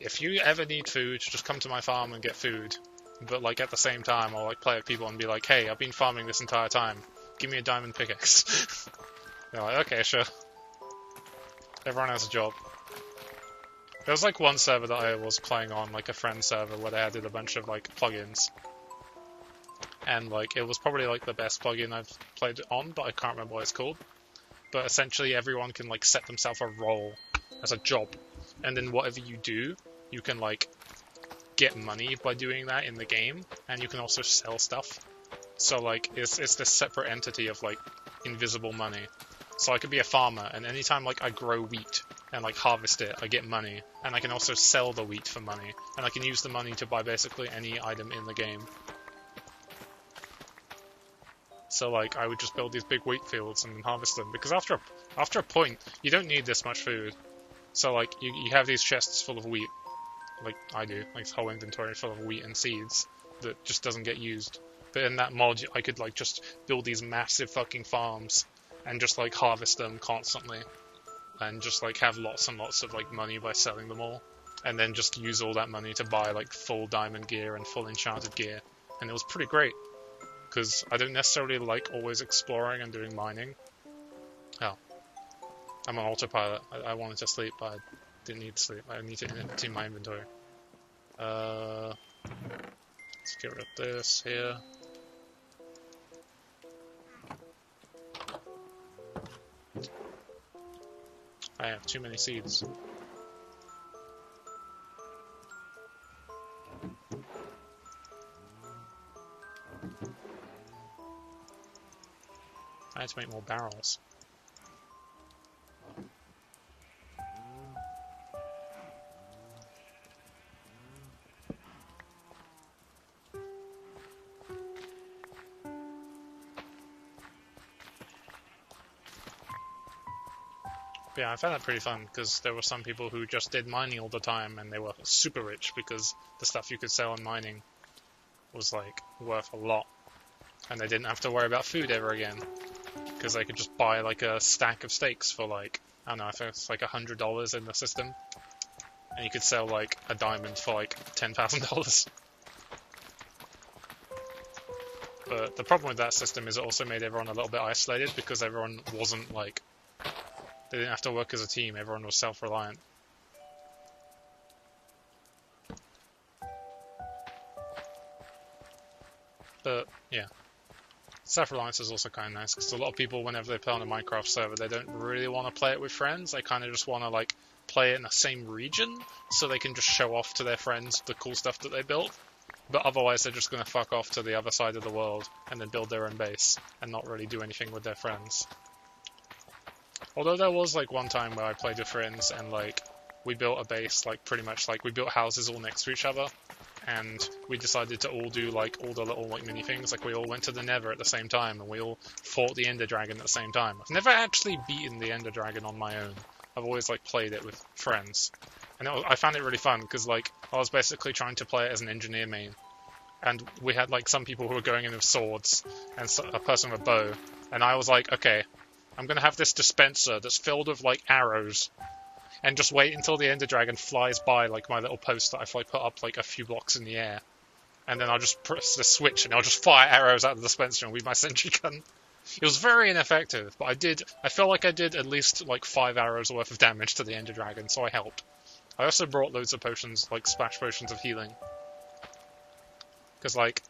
if you ever need food, just come to my farm and get food. But like at the same time, I'll like play with people and be like, hey, I've been farming this entire time. Give me a diamond pickaxe. They're like, okay, sure. Everyone has a job. There was like one server that I was playing on, like a friend server, where they added a bunch of like plugins. And like it was probably like the best plugin I've played on, but I can't remember what it's called. But essentially everyone can like set themselves a role as a job. And then whatever you do, you can like get money by doing that in the game, and you can also sell stuff. So like it's this separate entity of like invisible money. So I could be a farmer, and anytime like I grow wheat and like harvest it, I get money, and I can also sell the wheat for money, and I can use the money to buy basically any item in the game. So like I would just build these big wheat fields and harvest them, because after a point you don't need this much food. So like you have these chests full of wheat, like I do, like this whole inventory full of wheat and seeds that just doesn't get used. But in that mod, I could like just build these massive fucking farms and just like harvest them constantly, and just like have lots and lots of like money by selling them all, and then just use all that money to buy like full diamond gear and full enchanted gear. And it was pretty great, because I don't necessarily like always exploring and doing mining. Oh, I'm on autopilot. I wanted to sleep, but I didn't need to sleep. I need to empty my inventory. Let's get rid of this here. I have too many seeds. I had to make more barrels. Yeah, I found that pretty fun, because there were some people who just did mining all the time, and they were super rich because the stuff you could sell in mining was like worth a lot, and they didn't have to worry about food ever again, because they could just buy like a stack of steaks for like, I don't know, I think it's like $100 in the system, and you could sell like a diamond for like $10,000. But the problem with that system is it also made everyone a little bit isolated, because everyone wasn't like, they didn't have to work as a team, everyone was self-reliant. Yeah. Self-reliance is also kind of nice, because a lot of people, whenever they play on a Minecraft server, they don't really want to play it with friends. They kind of just want to, like, play it in the same region, so they can just show off to their friends the cool stuff that they built. But otherwise, they're just going to fuck off to the other side of the world, and then build their own base, and not really do anything with their friends. Although there was, like, one time where I played with friends, and, like, we built a base, like, pretty much, like, we built houses all next to each other, and we decided to all do, like, all the little, like, mini things. Like, we all went to the Nether at the same time, and we all fought the Ender Dragon at the same time. I've never actually beaten the Ender Dragon on my own. I've always, like, played it with friends. And I found it really fun, because, like, I was basically trying to play it as an engineer main. And we had, like, some people who were going in with swords, and a person with a bow. And I was like, okay, I'm gonna have this dispenser that's filled with, like, arrows, and just wait until the Ender Dragon flies by, like, my little post that I've, like, put up, like, a few blocks in the air. And then I'll just press the switch, and I'll just fire arrows out of the dispenser and with my sentry gun. It was very ineffective, but I feel like I did at least, like, 5 arrows worth of damage to the Ender Dragon, so I helped. I also brought loads of potions, like, splash potions of healing. Because, like,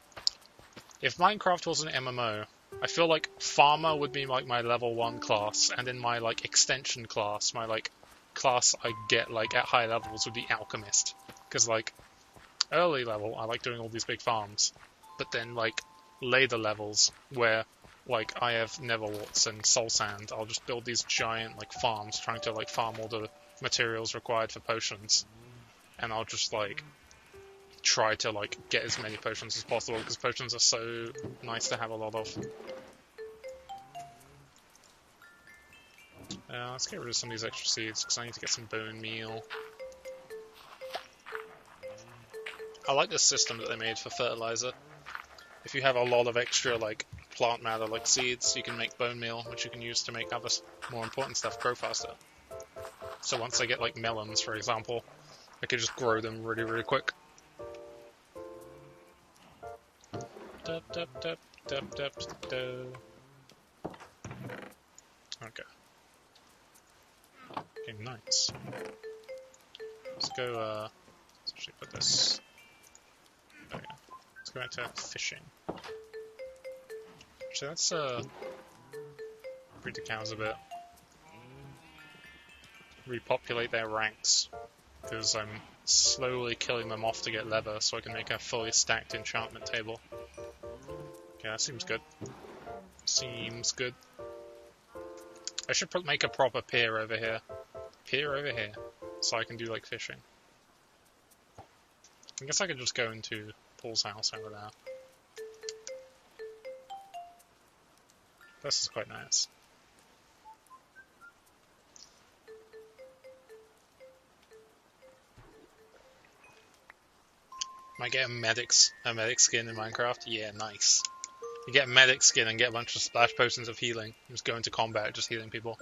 if Minecraft was an MMO, I feel like Farmer would be, like, my level 1 class, and then my, like, extension class, my, like, class I get, like, at high levels would be Alchemist. Because, like, early level, I like doing all these big farms. But then, like, later levels, where, like, I have Netherwarts and Soul Sand, I'll just build these giant, like, farms, trying to, like, farm all the materials required for potions. And I'll just, like, try to, like, get as many potions as possible, because potions are so nice to have a lot of. Let's get rid of some of these extra seeds, because I need to get some bone meal. I like this system that they made for fertilizer. If you have a lot of extra, like, plant matter, like seeds, you can make bone meal, which you can use to make other, more important stuff grow faster. So once I get, like, melons, for example, I could just grow them really, really quick. Dup, dup, dup, dup, dup, dup. Okay. Okay, nice. Let's go, let's actually put this. There we go. Let's go into fishing. Actually, let's, breed the cows a bit. Repopulate their ranks. Because I'm slowly killing them off to get leather so I can make a fully stacked enchantment table. Okay, that seems good. Seems good. I should make a proper pier over here. Pier over here. So I can do, like, fishing. I guess I could just go into Paul's house over there. This is quite nice. Might get a medic skin in Minecraft. Yeah, nice. You get a medic skin and get a bunch of splash potions of healing. Just go into combat, just healing people.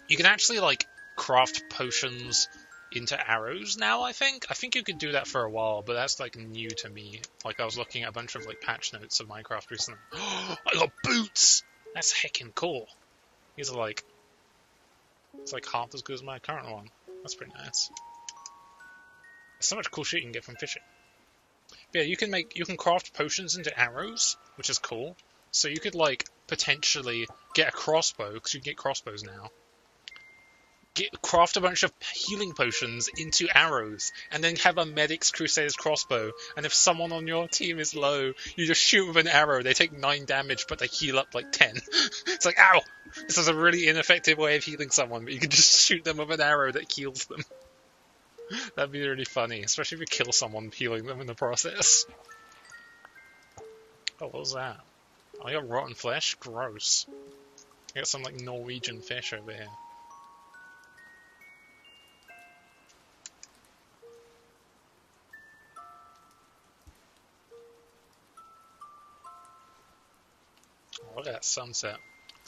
You can actually, like, craft potions into arrows now, I think. I think you could do that for a while, but that's, like, new to me. Like, I was looking at a bunch of, like, patch notes of Minecraft recently. I got boots! That's heckin' cool. These are, like, it's, like, half as good as my current one. That's pretty nice. There's so much cool shit you can get from fishing. But yeah, you can craft potions into arrows, which is cool. So you could, like, potentially get a crossbow, because you can get crossbows now. Craft a bunch of healing potions into arrows, and then have a Medic's Crusader's crossbow, and if someone on your team is low, you just shoot with an arrow, they take 9 damage, but they heal up like 10. It's like, ow! This is a really ineffective way of healing someone, but you can just shoot them with an arrow that heals them. That'd be really funny, especially if you kill someone healing them in the process. Oh, what was that? Oh, I got rotten flesh? Gross. I got some, like, Norwegian fish over here. Oh, look at that sunset.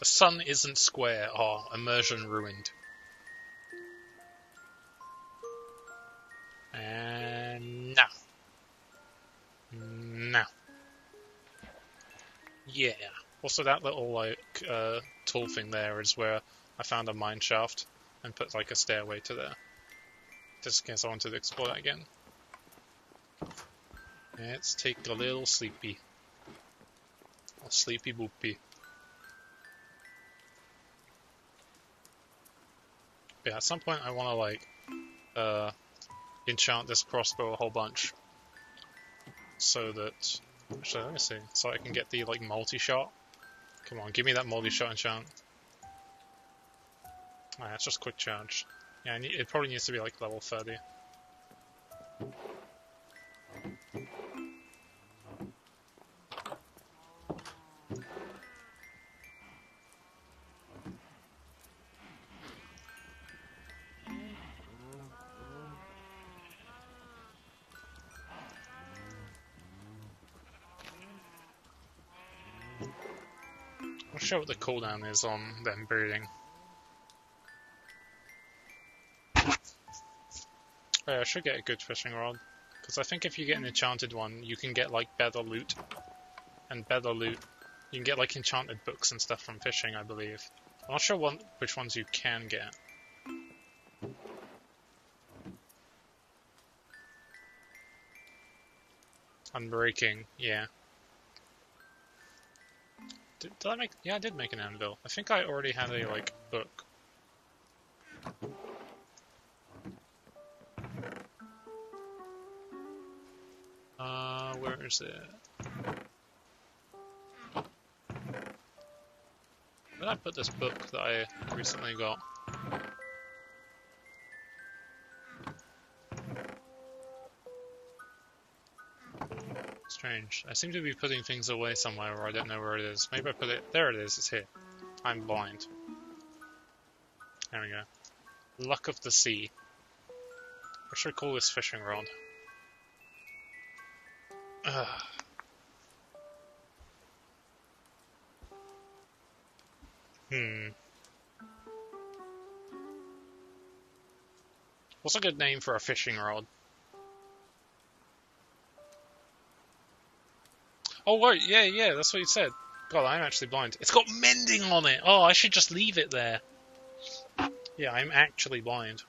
The sun isn't square. Oh, immersion ruined. And now. Now. Yeah. Also, that little, like, tool thing there is where I found a mine shaft and put, like, a stairway to there. Just in case I wanted to explore that again. Let's take a little sleepy. sleepy boopy. Yeah, at some point I want to like enchant this crossbow a whole bunch, so that actually let me see, so I can get the like multi-shot. Come on, give me that multi-shot enchant. Alright, it's just quick charge. Yeah, it probably needs to be like level 30. I'm not sure what the cooldown is on them breeding. Oh, yeah, I should get a good fishing rod, because I think if you get an enchanted one, you can get like better loot, and better loot, you can get like enchanted books and stuff from fishing, I believe. I'm not sure which ones you can get. Unbreaking, yeah. Did I make? Yeah, I did make an anvil. I think I already had a like book. Where is it? Where did I put this book that I recently got? Strange. I seem to be putting things away somewhere where I don't know where it is. Maybe I put it... There it is, it's here. I'm blind. There we go. Luck of the sea. What should I call this fishing rod? Ugh. What's a good name for a fishing rod? Oh, wait, yeah, that's what you said. God, I'm actually blind. It's got mending on it! Oh, I should just leave it there. Yeah, I'm actually blind.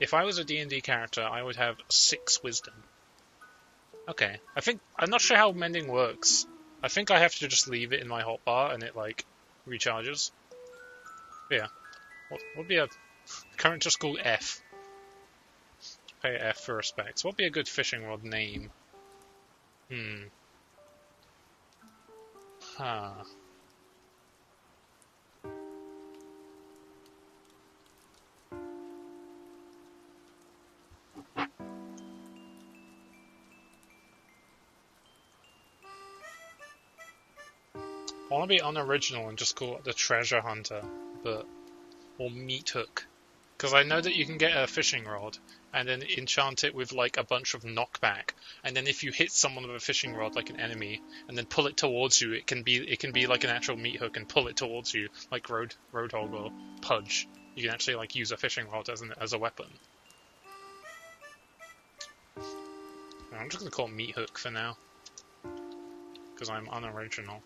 If I was a D&D character, I would have 6 wisdom. Okay, I'm not sure how mending works. I think I have to just leave it in my hotbar and it, like, recharges. But yeah. What would be a... Current just called F. Pay F for respect. What would be a good fishing rod name? Huh. I want to be unoriginal and just call it the Treasure Hunter, or Meat Hook. Because I know that you can get a fishing rod and then enchant it with like a bunch of knockback, and then if you hit someone with a fishing rod, like an enemy, and then pull it towards you, it can be like an actual meat hook and pull it towards you, like Roadhog or Pudge. You can actually like use a fishing rod as a weapon. I'm just gonna call it Meat Hook for now, because I'm unoriginal.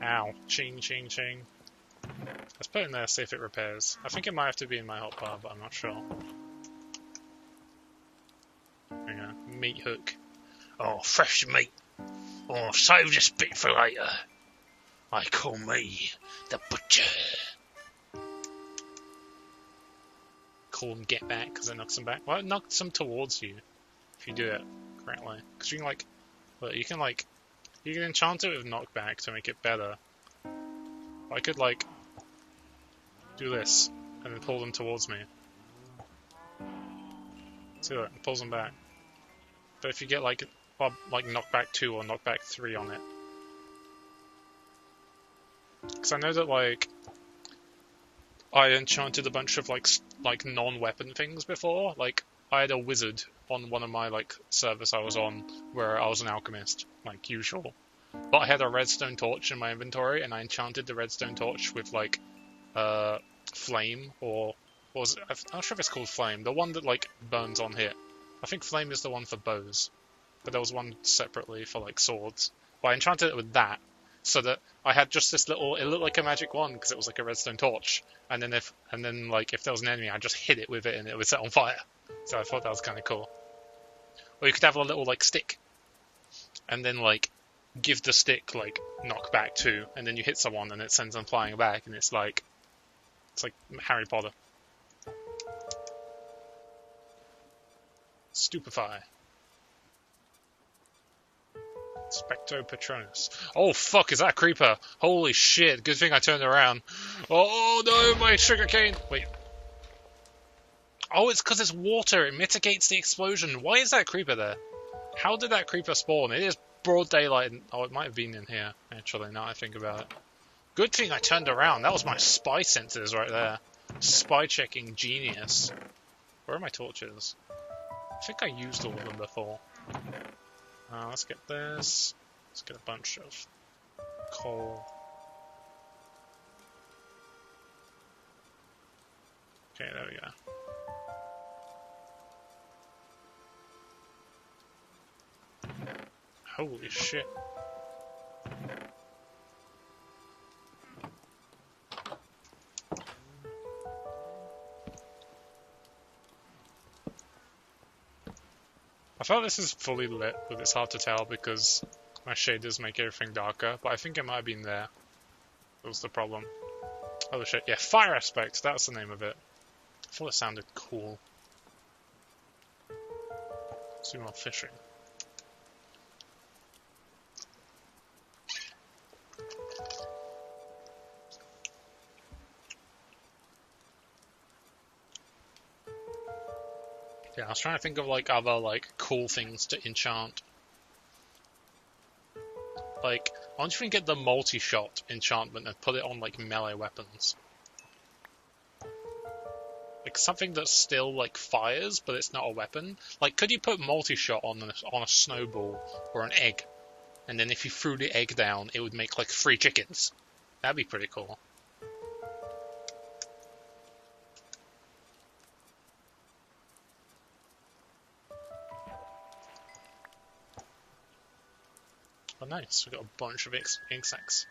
Ow. Ching, ching, ching. Let's put it in there, see if it repairs. I think it might have to be in my hotbar, but I'm not sure. There we go. Meat hook. Oh, fresh meat. Oh, save this bit for later. I call me the butcher. Call them get back, because it knocks them back. Well, it knocks them towards you, if you do it correctly. Because you can like, look, you can enchant it with knockback to make it better. I could like do this and then pull them towards me. See that? It pulls them back. But if you get like knockback 2 or knockback 3 on it, because I know that like I enchanted a bunch of like non-weapon things before. Like I had a wizard on one of my like servers I was on where I was an alchemist, like usual. But I had a redstone torch in my inventory, and I enchanted the redstone torch with like flame, or was it? I'm not sure if it's called flame. The one that like burns on hit. I think flame is the one for bows, but there was one separately for like swords. But I enchanted it with that, so that I had just this little. It looked like a magic wand because it was like a redstone torch. And then if there was an enemy, I just hit it with it, and it would set on fire. So I thought that was kind of cool. Or you could have a little like stick, and then like give the stick like knockback too, and then you hit someone and it sends them flying back, and it's like Harry Potter. Stupefy. Specto Patronus. Oh fuck, is that a creeper? Holy shit, good thing I turned around. Oh no, my sugarcane! Wait. Oh, it's because it's water, it mitigates the explosion. Why is that creeper there? How did that creeper spawn? It is broad daylight. Oh, it might have been in here, actually, now I think about it. Good thing I turned around, that was my spy senses right there. Spy checking genius. Where are my torches? I think I used all of them before. Let's get this. Let's get a bunch of coal. Okay, there we go. Holy shit. I thought this is fully lit, but it's hard to tell because my shaders make everything darker, but I think it might have been there. That was the problem. Oh shit, yeah, Fire Aspect, that's the name of it. I thought it sounded cool. Let's do more fishing. Yeah, I was trying to think of like other like cool things to enchant. Like, why don't you get the multi-shot enchantment and put it on like melee weapons? Like something that still like fires, but it's not a weapon. Like, could you put multi-shot on a snowball or an egg, and then if you threw the egg down, it would make like 3 chickens? That'd be pretty cool. Oh nice, we got a bunch of insects.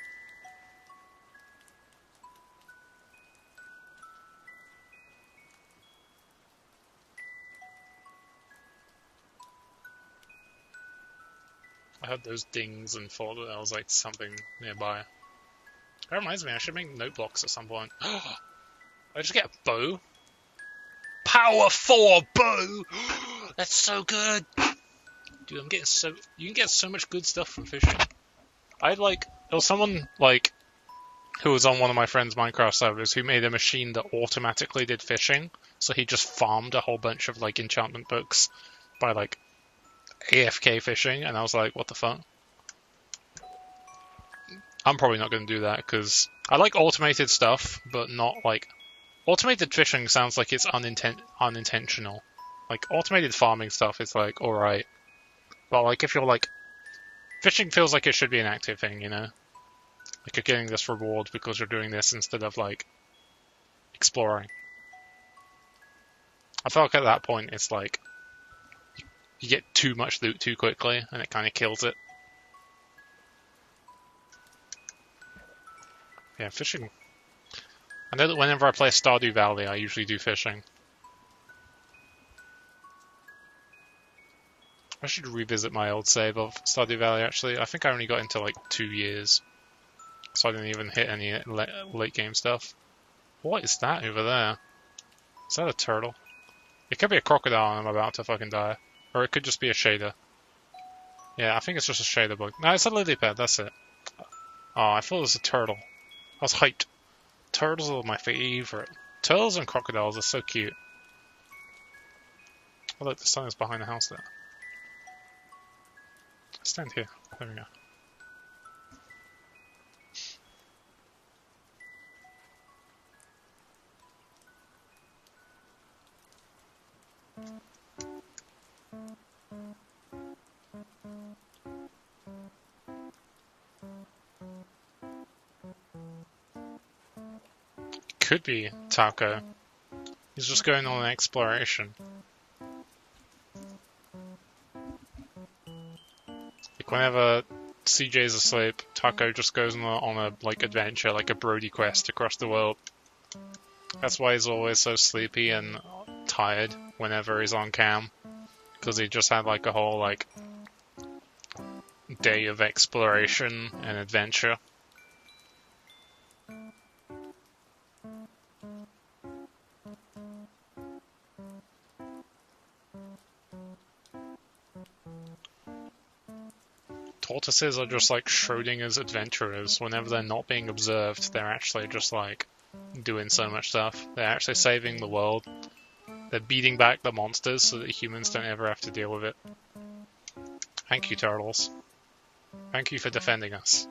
I heard those dings and thought that there was like something nearby. That reminds me, I should make note blocks at some point. I just get a bow. Power 4 bow! That's so good! Dude, I'm getting so... You can get so much good stuff from fishing. There was someone, like, who was on one of my friend's Minecraft servers who made a machine that automatically did fishing. So he just farmed a whole bunch of, like, enchantment books by, like, AFK fishing. And I was like, what the fuck? I'm probably not going to do that, because I like automated stuff, but not, like... Automated fishing sounds like it's unintentional. Like, automated farming stuff is, like, alright. But, like, if you're, like... Fishing feels like it should be an active thing, you know? Like, you're getting this reward because you're doing this instead of, like, exploring. I feel like at that point, it's like... You get too much loot too quickly, and it kind of kills it. Yeah, fishing. I know that whenever I play Stardew Valley, I usually do fishing. I should revisit my old save of Stardew Valley, actually. I think I only got into, like, 2 years. So I didn't even hit any late game stuff. What is that over there? Is that a turtle? It could be a crocodile and I'm about to fucking die. Or it could just be a shader. Yeah, I think it's just a shader bug. No, it's a lily pad, that's it. Oh, I thought it was a turtle. I was hyped. Turtles are my favorite. Turtles and crocodiles are so cute. Oh look, the sun is behind the house there. Stand here. There we go. Could be Taco. He's just going on an exploration. Like whenever CJ's asleep, Taco just goes on a like adventure, like a Brody quest across the world. That's why he's always so sleepy and tired whenever he's on cam, because he just had like a whole like day of exploration and adventure. Tortoises are just like Schrodinger's adventurers. Whenever they're not being observed, they're actually just like doing so much stuff. They're actually saving the world. They're beating back the monsters so that humans don't ever have to deal with it. Thank you, turtles. Thank you for defending us.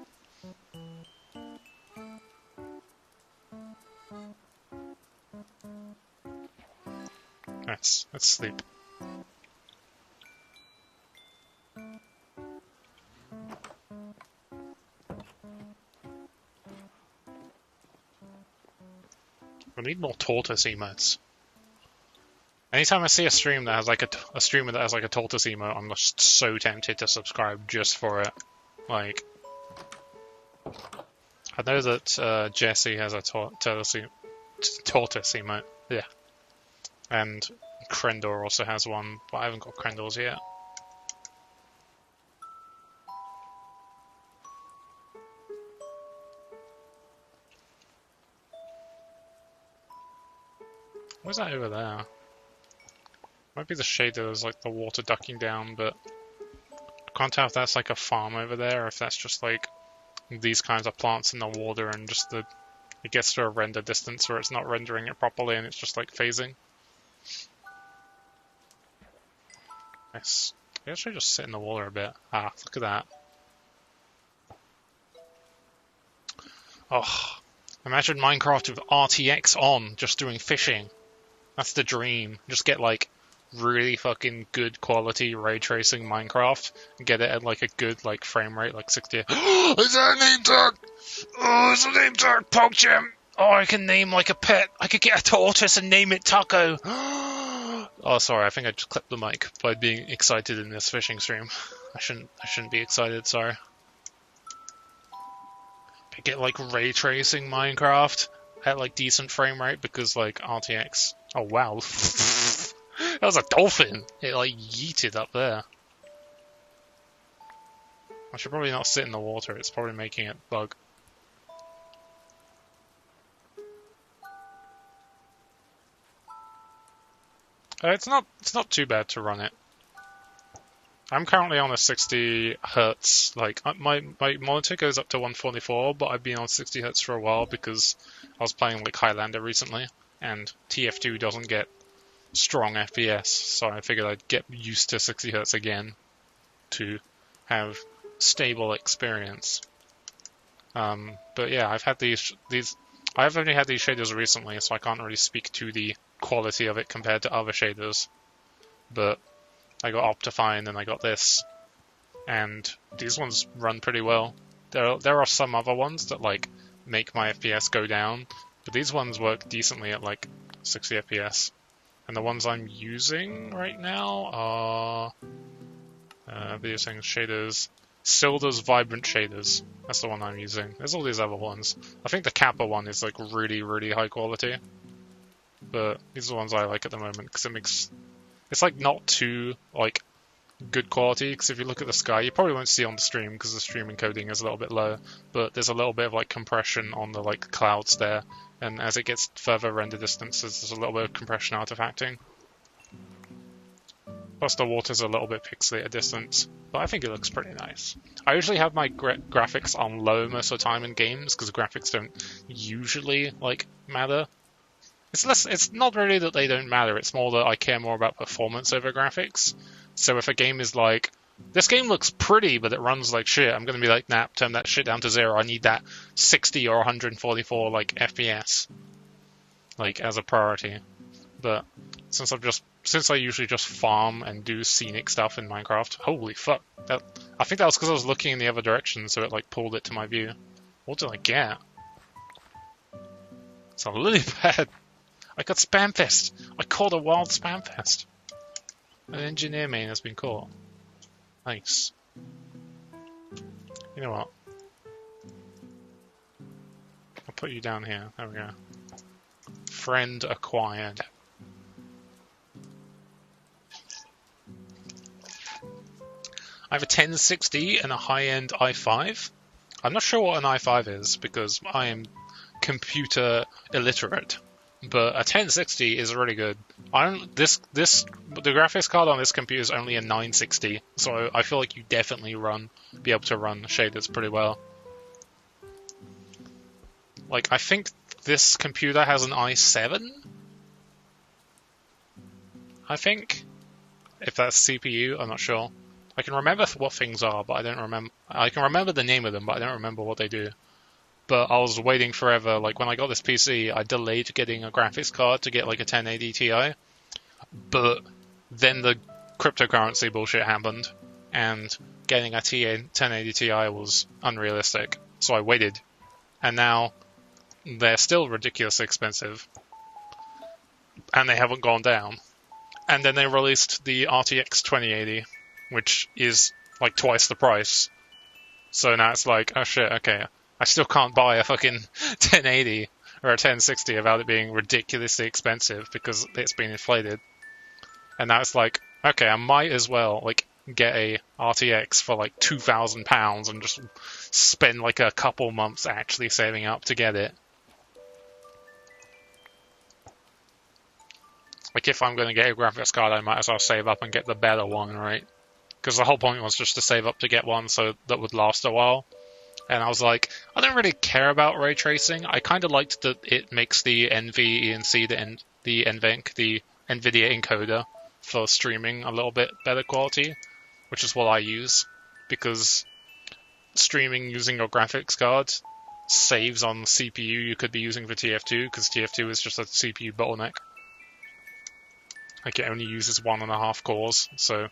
Let's sleep. We need more tortoise emotes. Anytime I see a stream that has like a streamer that has like a tortoise emote, I'm just so tempted to subscribe just for it. Like, I know that Jesse has a tortoise emote, yeah, and Krendor also has one, but I haven't got Krendor's yet. What's that over there? Might be the shaders, like the water ducking down, but I can't tell if that's like a farm over there, or if that's just like these kinds of plants in the water and just it gets to a render distance where it's not rendering it properly and it's just like phasing. Nice. I actually just sit in the water a bit. Ah, look at that. Oh, imagine Minecraft with RTX on, just doing fishing. That's the dream. Just get like really fucking good quality ray tracing Minecraft and get it at like a good like frame rate, like 60. Is that a name tag? Oh, it's a name tag, PogChamp. Oh, I can name like a pet. I could get a tortoise and name it Taco. Oh, sorry, I think I just clipped the mic by being excited in this fishing stream. I shouldn't be excited, sorry. I get like ray tracing Minecraft at like decent frame rate because like RTX. Oh wow. That was a dolphin! It like yeeted up there. I should probably not sit in the water, it's probably making it bug. It's not too bad to run it. I'm currently on a 60 hertz, like my monitor goes up to 144, but I've been on 60 hertz for a while because I was playing like Highlander recently, and TF2 doesn't get strong FPS, so I figured I'd get used to 60 hertz again to have stable experience. But yeah, I've had I've only had these shaders recently, so I can't really speak to the quality of it compared to other shaders. But I got Optifine and I got this, and these ones run pretty well. There are some other ones that like make my FPS go down, but these ones work decently at like 60 FPS. And the ones I'm using right now are these things, shaders. Sildurs Vibrant Shaders. That's the one I'm using. There's all these other ones. I think the Kappa one is like really, really high quality. But these are the ones I like at the moment because it's like not too like good quality, because if you look at the sky, you probably won't see on the stream because the stream encoding is a little bit low, but there's a little bit of like compression on the like clouds there, and as it gets further render distances, there's a little bit of compression artifacting. Plus the water's a little bit pixely at a distance, but I think it looks pretty nice. I usually have my graphics on low most of the time in games because graphics don't usually like matter. It's not really that they don't matter, it's more that I care more about performance over graphics. So if a game is like, this game looks pretty but it runs like shit, I'm going to be like, nah, turn that shit down to 0, I need that 60 or 144 like FPS, like as a priority. But since I usually just farm and do scenic stuff in Minecraft, holy fuck, I think that was because I was looking in the other direction, so it like pulled it to my view. What did I get? It's a lily pad. I got Spamfest. I caught a wild Spamfest. An engineer main has been caught. Nice. You know what? I'll put you down here. There we go. Friend acquired. I have a 1060 and a high-end i5. I'm not sure what an i5 is because I am computer illiterate, but a 1060 is really good. The graphics card on this computer is only a 960, so I feel like you definitely be able to run shaders pretty well. Like, I think this computer has an i7, I think. If that's CPU, I'm not sure. I can remember what things are, but I don't remember. I can remember the name of them, but I don't remember what they do. But I was waiting forever. Like, when I got this PC, I delayed getting a graphics card to get like a 1080 Ti. But then the cryptocurrency bullshit happened, and getting a 1080 Ti was unrealistic. So I waited, and now they're still ridiculously expensive, and they haven't gone down. And then they released the RTX 2080, which is like twice the price. So now it's like, oh shit, okay, I still can't buy a fucking 1080 or a 1060 without it being ridiculously expensive because it's been inflated. And now it's like, okay, I might as well like get a RTX for like £2,000 and just spend like a couple months actually saving up to get it. Like, if I'm going to get a graphics card, I might as well save up and get the better one, right? Because the whole point was just to save up to get one so that would last a while. And I was like, I don't really care about ray tracing. I kind of liked that it makes the NVENC, the NVENC, the NVIDIA encoder for streaming a little bit better quality, which is what I use. Because streaming using your graphics card saves on CPU you could be using for TF2, because TF2 is just a CPU bottleneck. Like, it only uses 1.5 cores, so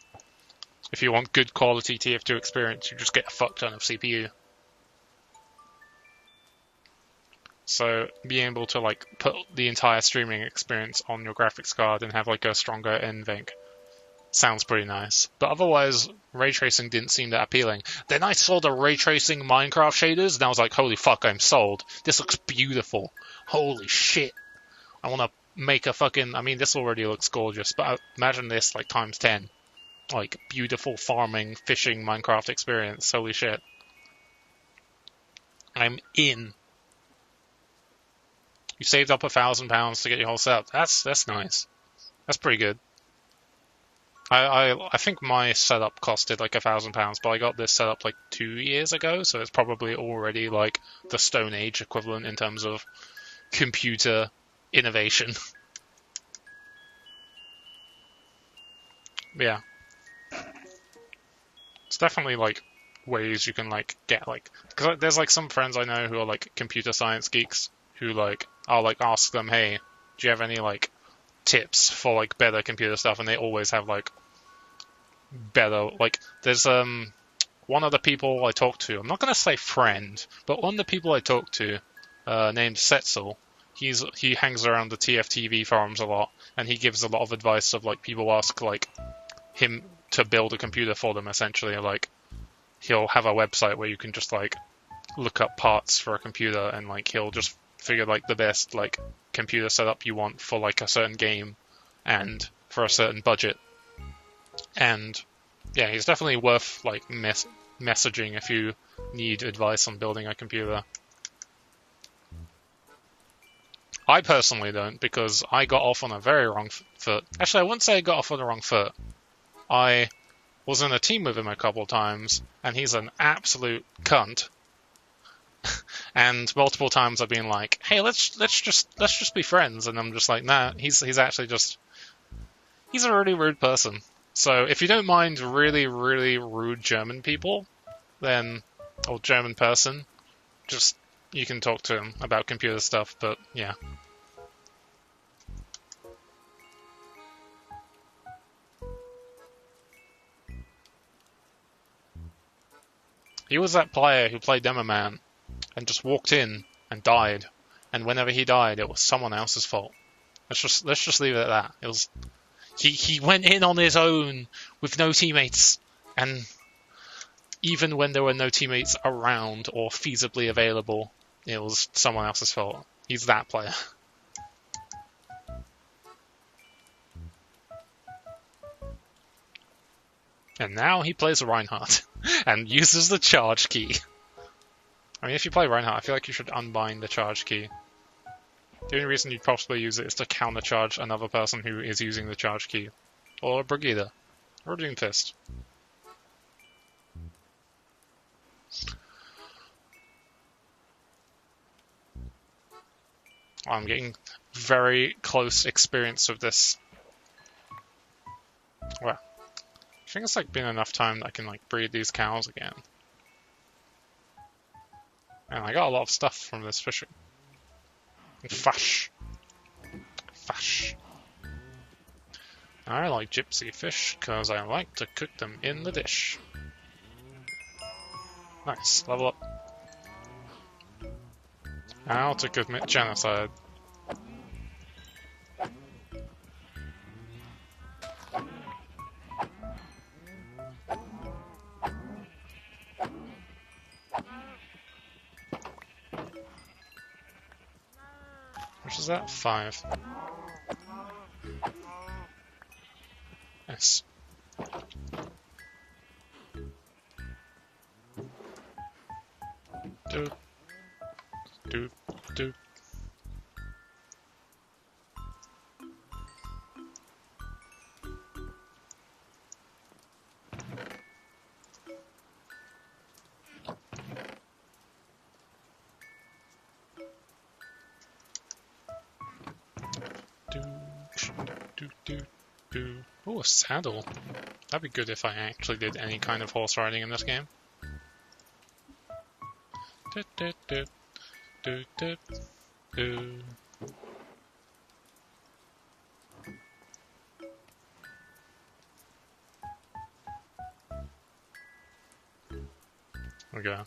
if you want good quality TF2 experience, you just get a fuck ton of CPU. So being able to like put the entire streaming experience on your graphics card and have like a stronger NVENC sounds pretty nice. But otherwise, ray tracing didn't seem that appealing. Then I saw the ray tracing Minecraft shaders, and I was like, holy fuck, I'm sold. This looks beautiful. Holy shit. I want to make a fucking... I mean, this already looks gorgeous, but imagine this like times 10. Like, beautiful farming, fishing Minecraft experience. Holy shit. I'm in. You saved up £1,000 to get your whole setup. That's nice. That's pretty good. I think my setup costed like £1,000, but I got this set up like 2 years ago, so it's probably already like the Stone Age equivalent in terms of computer innovation. Yeah. It's definitely like ways you can like get like, because there's like some friends I know who are like computer science geeks who like, I'll like ask them, hey, do you have any like tips for like better computer stuff? And they always have like better, like there's one of the people I talk to, I'm not gonna say friend, but one of the people I talk to named Setzel. He hangs around the TFTV forums a lot, and he gives a lot of advice of like people ask like him to build a computer for them, essentially. Like, he'll have a website where you can just like look up parts for a computer, and like he'll just figure like the best like computer setup you want for like a certain game and for a certain budget. And yeah, he's definitely worth like messaging if you need advice on building a computer. I personally don't, because I got off on a very wrong foot. Actually, I wouldn't say I got off on the wrong foot. I was in a team with him a couple of times, and he's an absolute cunt. And multiple times I've been like, "Hey, let's just be friends," and I'm just like, "Nah." He's actually just, he's a really rude person. So if you don't mind really, really rude German people, then, or German person, just, you can talk to him about computer stuff. But yeah. He was that player who played Demo Man and just walked in and died, and whenever he died, it was someone else's fault. Let's just leave it at that. It was he went in on his own with no teammates, and even when there were no teammates around or feasibly available, it was someone else's fault. He's that player. And now he plays Reinhardt and uses the charge key. I mean, if you play Reinhardt, I feel like you should unbind the charge key. The only reason you'd possibly use it is to countercharge another person who is using the charge key. Or a Brigida. Or a Doomfist. I'm getting very close experience with this. Well, I think it's like been enough time that I can like breed these cows again. And I got a lot of stuff from this fishing. And fash. Fash. I like gypsy fish because I like to cook them in the dish. Nice, level up. How to commit genocide. Which is that? 5. Nice. Doop. Doop. Doop. Oh, a saddle. That'd be good if I actually did any kind of horse riding in this game. We go.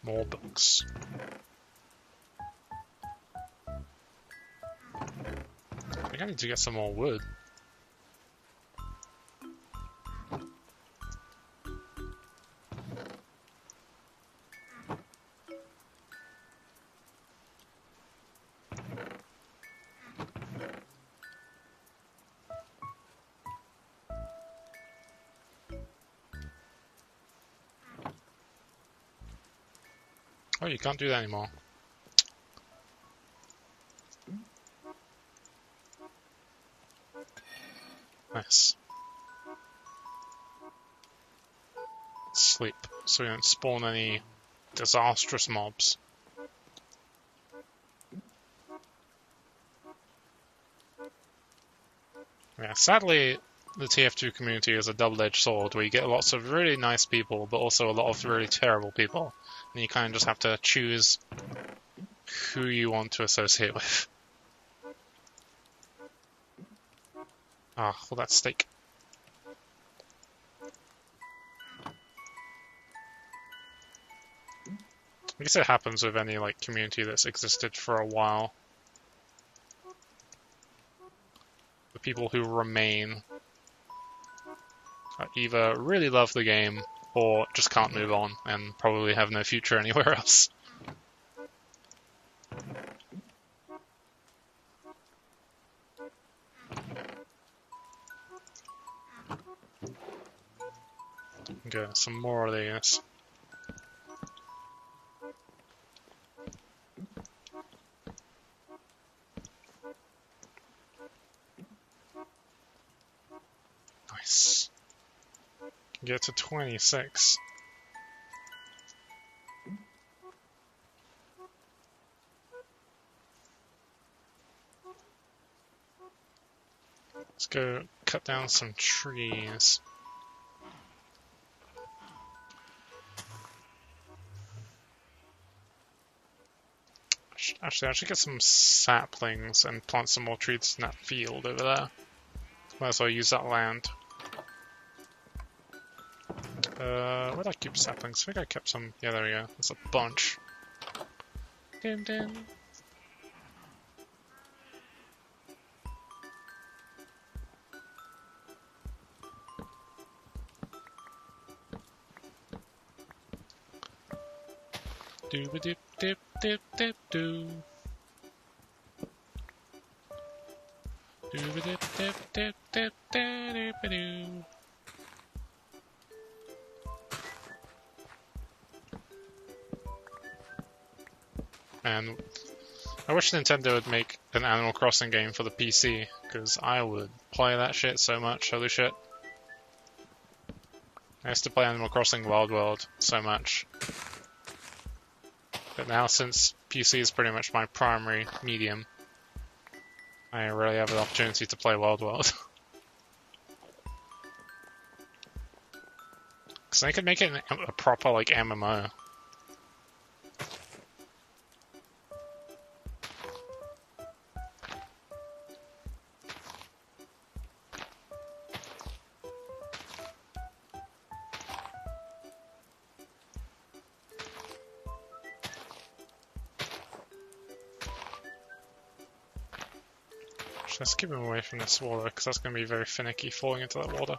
More books. I think I need to get some more wood. Oh, you can't do that anymore. Nice. Sleep, so we don't spawn any disastrous mobs. Yeah, sadly, the TF2 community is a double-edged sword where you get lots of really nice people, but also a lot of really terrible people. And you kind of just have to choose who you want to associate with. Ah, well, that's steak. I guess it happens with any like community that's existed for a while. The people who remain either really love the game or just can't move on and probably have no future anywhere else. Okay, some more of these. Nice. Get to 26. Let's go cut down some trees. Actually, I should get some saplings and plant some more trees in that field over there. Might as well use that land. Where did I keep saplings? I think I kept some. Yeah, there we go. There's a bunch. Dim dim. Doo dip dip dip dip doo. And I wish Nintendo would make an Animal Crossing game for the PC, because I would play that shit so much, holy shit. I used to play Animal Crossing Wild World so much. But now, since PC is pretty much my primary medium, I rarely have an opportunity to play Wild World. Because they could make it a proper, like, MMO. Let's keep him away from this water, because that's going to be very finicky falling into that water.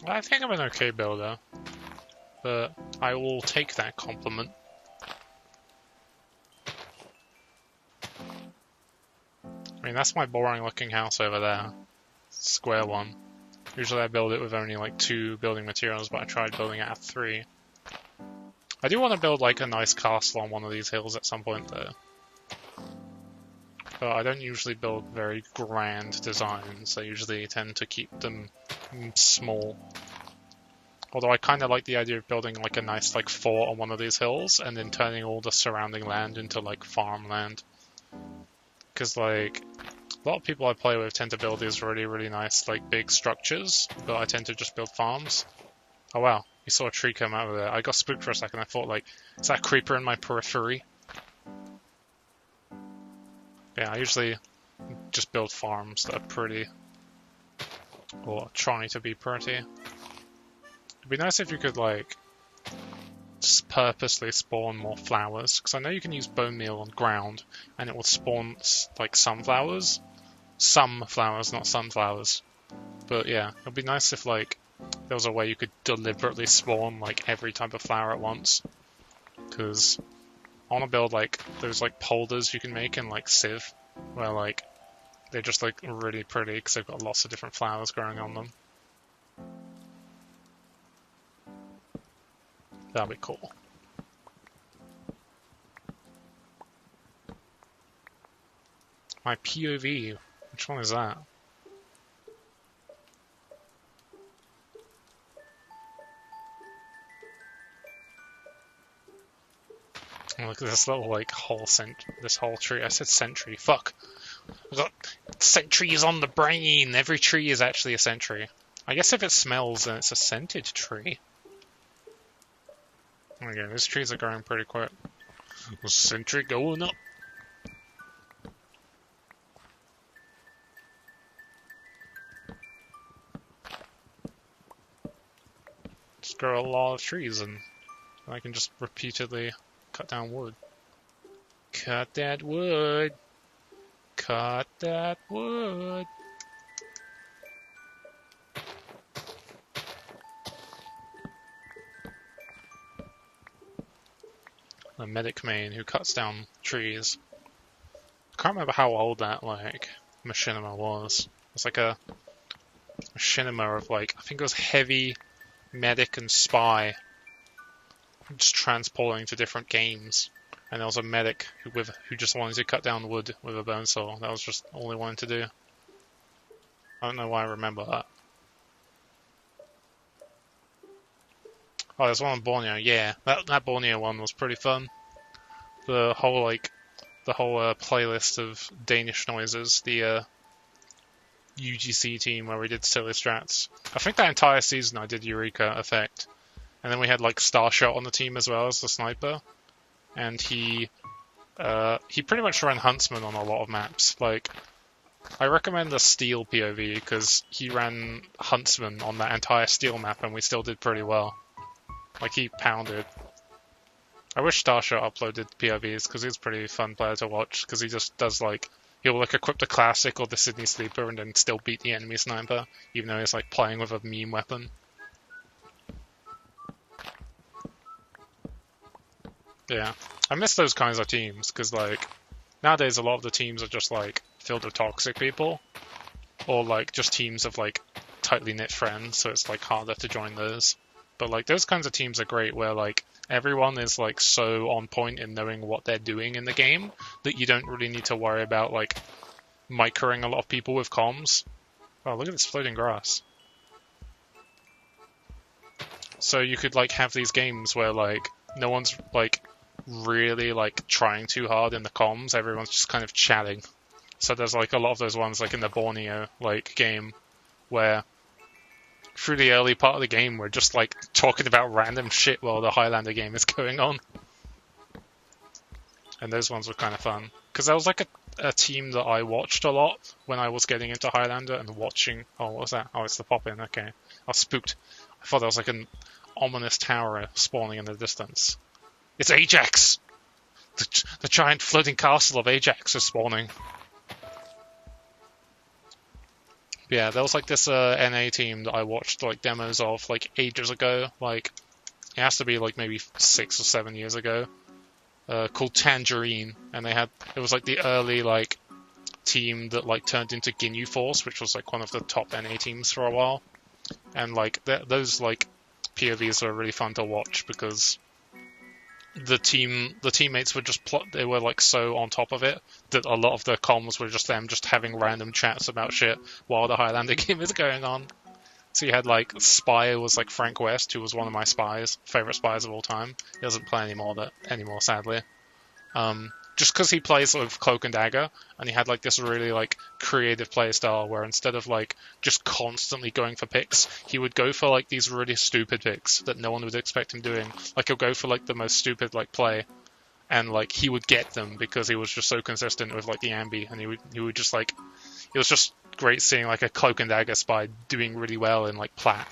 I think I'm an okay builder, but I will take that compliment. I mean, that's my boring looking house over there. Square one. Usually I build it with only like 2 building materials, but I tried building it at 3. I do want to build like a nice castle on one of these hills at some point though. But I don't usually build very grand designs. I usually tend to keep them small. Although I kind of like the idea of building like a nice like fort on one of these hills and then turning all the surrounding land into like farmland. Because like a lot of people I play with tend to build these really nice like big structures, but I tend to just build farms. Oh wow, you saw a tree come out of there. I got spooked for a second. I thought like, is that a creeper in my periphery? Yeah, I usually just build farms that are pretty, or try to be pretty. It'd be nice if you could like just purposely spawn more flowers, because I know you can use bone meal on ground and it will spawn like sunflowers. Some flowers, not sunflowers. But yeah, it'd be nice if like there was a way you could deliberately spawn like every type of flower at once. Because I want to build like those like polders you can make in like Civ, where like they're just like really pretty because they've got lots of different flowers growing on them. That'd be cool. My POV, which one is that? Oh, look at this little like whole this whole tree. I said century. Fuck. I got centuries on the brain. Every tree is actually a century. I guess if it smells, then it's a scented tree. Okay, these trees are growing pretty quick. Century going up. Just grow a lot of trees and I can just repeatedly cut down wood. Cut that wood. Cut that wood. A medic main who cuts down trees. I can't remember how old that like machinima was. It's like a machinima of like, I think it was heavy, medic, and spy, just transporting to different games. And there was a medic who just wanted to cut down wood with a bone saw. That was just all he wanted to do. I don't know why I remember that. Oh, there's one on Borneo. Yeah, that Borneo one was pretty fun. The whole playlist of Danish noises, the UGC team where we did silly strats. I think that entire season I did Eureka Effect, and then we had like Starshot on the team as well as the sniper, and he he pretty much ran Huntsman on a lot of maps. Like, I recommend the Steel POV because he ran Huntsman on that entire Steel map and we still did pretty well. Like, he pounded. I wish Starsha uploaded POVs because he's a pretty fun player to watch because he just does like, he'll like equip the Classic or the Sydney Sleeper and then still beat the enemy sniper, even though he's like playing with a meme weapon. Yeah, I miss those kinds of teams because like nowadays a lot of the teams are just like filled with toxic people, or like just teams of like tightly knit friends, so it's like harder to join those. But like those kinds of teams are great where like everyone is like so on point in knowing what they're doing in the game that you don't really need to worry about like microing a lot of people with comms. Oh, look at this floating grass. So you could like have these games where like no one's like really like trying too hard in the comms, everyone's just kind of chatting. So there's like a lot of those ones like in the Borneo like game where through the early part of the game we're just like talking about random shit while the Highlander game is going on. And those ones were kind of fun. Because there was like a team that I watched a lot when I was getting into Highlander and watching... Oh, what was that? Oh, it's the pop-in, okay. I was spooked. I thought there was like an ominous tower spawning in the distance. It's Ajax! The giant floating castle of Ajax is spawning. Yeah, there was like this NA team that I watched like demos of like ages ago. Like, it has to be like maybe 6 or 7 years ago. Called Tangerine, and it was like the early like team that like turned into Ginyu Force, which was like one of the top NA teams for a while. And like those like POVs were really fun to watch because the teammates were just they were like so on top of it that a lot of the comms were just them just having random chats about shit while the Highlander game is going on. So you had like Spy was like Frank West, who was one of my favorite spies of all time. He doesn't play anymore, sadly. Just because he plays with Cloak and Dagger, and he had like this really like creative play style where instead of like just constantly going for picks, he would go for like these really stupid picks that no one would expect him doing. Like he'll go for like the most stupid like play, and like he would get them because he was just so consistent with like the ambi, and he would just like, it was just great seeing like a Cloak and Dagger spy doing really well in like plat,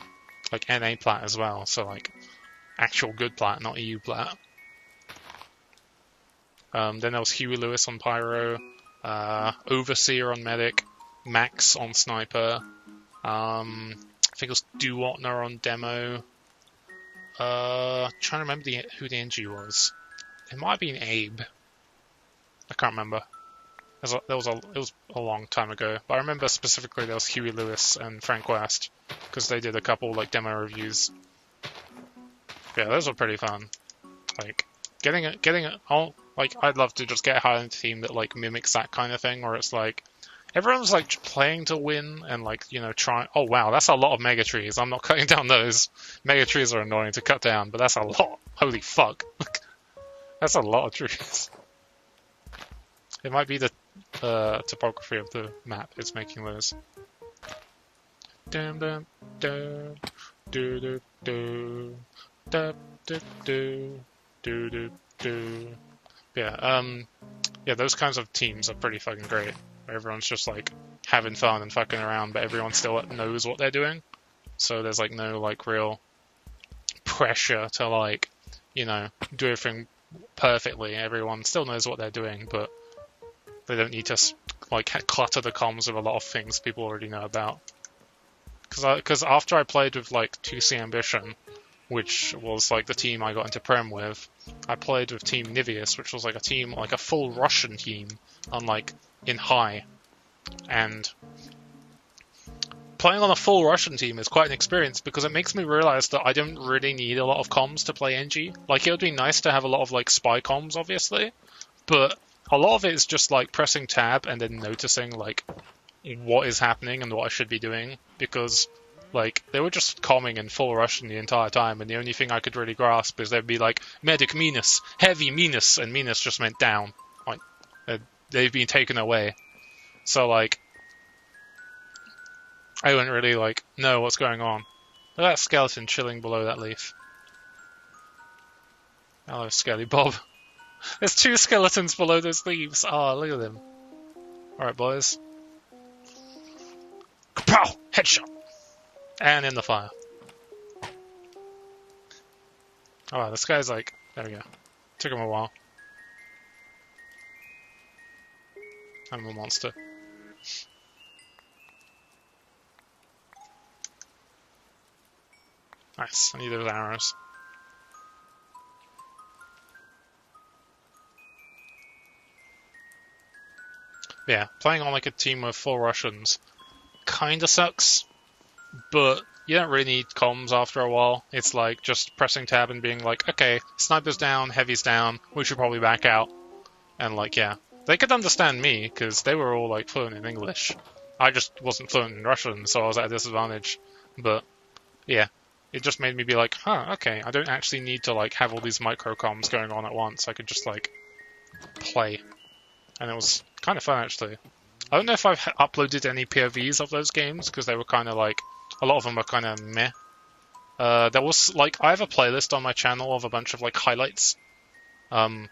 like NA plat as well. So like actual good plat, not EU plat. Then there was Huey Lewis on Pyro, Overseer on Medic, Max on Sniper, I think it was Duotner on Demo. Trying to remember who the NG was. It might have been Abe. I can't remember. It was a long time ago, but I remember specifically there was Huey Lewis and Frank West because they did a couple like demo reviews. Yeah, those were pretty fun. Like getting it. Oh, like I'd love to just get a Highlander team that like mimics that kind of thing, where it's like everyone's like playing to win and like trying. Oh wow, that's a lot of mega trees. I'm not cutting down those. Mega trees are annoying to cut down, but that's a lot. Holy fuck, that's a lot of trees. It might be the topography of the map is making those. Dum dum dum do do do do do do do do do. Yeah, those kinds of teams are pretty fucking great. Where everyone's just like having fun and fucking around, but everyone still knows what they're doing. So there's like no like real pressure to like do everything perfectly. Everyone still knows what they're doing, but they don't need to like clutter the comms with a lot of things people already know about. Because after I played with like 2C Ambition, which was like the team I got into Prem with, I played with Team Nivius, which was like a team, like a full Russian team, on like in high. And playing on a full Russian team is quite an experience because it makes me realize that I don't really need a lot of comms to play NG. Like it would be nice to have a lot of like spy comms, obviously, but a lot of it is just like pressing tab and then noticing like what is happening and what I should be doing, because like they were just comming in full Russian the entire time, and the only thing I could really grasp is they'd be like medic minus, heavy minus, and minus just meant down. Like they've been taken away. So like I wouldn't really like know what's going on. Look at that skeleton chilling below that leaf. Hello, Skelly Bob. There's two skeletons below those leaves. Oh, look at them. Alright, boys. Kapow! Headshot! And in the fire. Oh, this guy's like... There we go. Took him a while. Animal monster. Nice. I need those arrows. Yeah, playing on like a team of 4 Russians kinda sucks, but you don't really need comms after a while. It's like just pressing tab and being like, okay, sniper's down, heavy's down, we should probably back out. And like, yeah. They could understand me, because they were all like fluent in English. I just wasn't fluent in Russian, so I was at a disadvantage. But, yeah. It just made me be like, huh, okay, I don't actually need to like have all these micro comms going on at once. I could just like play. And it was kind of fun, actually. I don't know if I've uploaded any POVs of those games, because they were kind of like... A lot of them are kind of meh. There was, like... I have a playlist on my channel of a bunch of, like, highlights that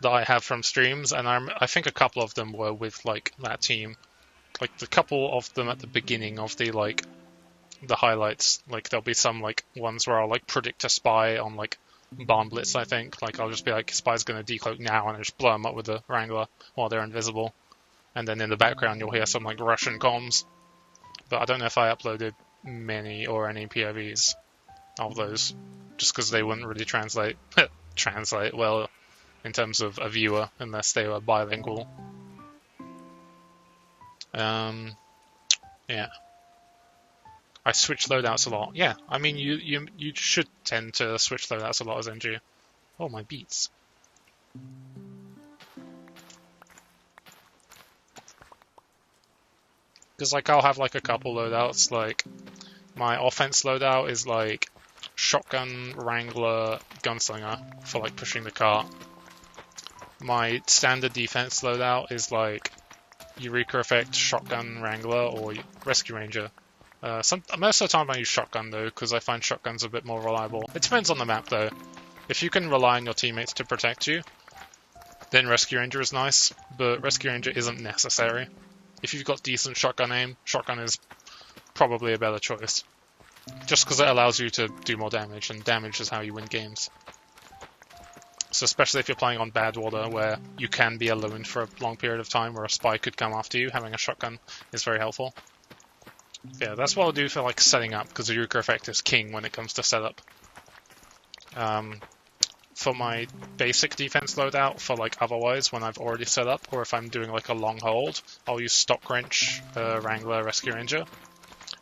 I have from streams, and I think a couple of them were with, like, that team. Like, the couple of them at the beginning of the, like... The highlights. Like, there'll be some, like, ones where I'll, like, predict a spy on, like... Barn Blitz, I think. Like, I'll just be like, spy's gonna decloak now, and I just blow them up with the Wrangler while they're invisible. And then in the background, you'll hear some, like, Russian comms. But I don't know if I uploaded many or any POVs of those, just because they wouldn't really translate well in terms of a viewer, unless they were bilingual. Yeah. I switch loadouts a lot. Yeah, I mean, you should tend to switch loadouts a lot as NG. Oh, my beats. Because, like, I'll have, like, a couple loadouts. Like, my offense loadout is, like, shotgun, wrangler, gunslinger for, like, pushing the cart. My standard defense loadout is, like, Eureka Effect, shotgun, wrangler, or rescue ranger. Most of the time I use shotgun, though, because I find shotguns a bit more reliable. It depends on the map, though. If you can rely on your teammates to protect you, then Rescue Ranger is nice, but Rescue Ranger isn't necessary. If you've got decent shotgun aim, shotgun is probably a better choice. Just because it allows you to do more damage, and damage is how you win games. So especially if you're playing on bad water, where you can be alone for a long period of time, where a spy could come after you, having a shotgun is very helpful. Yeah, that's what I'll do for like setting up, because the Eureka Effect is king when it comes to setup. For my basic defense loadout, for like otherwise when I've already set up, or if I'm doing like a long hold, I'll use Stock Wrench, Wrangler, Rescue Ranger.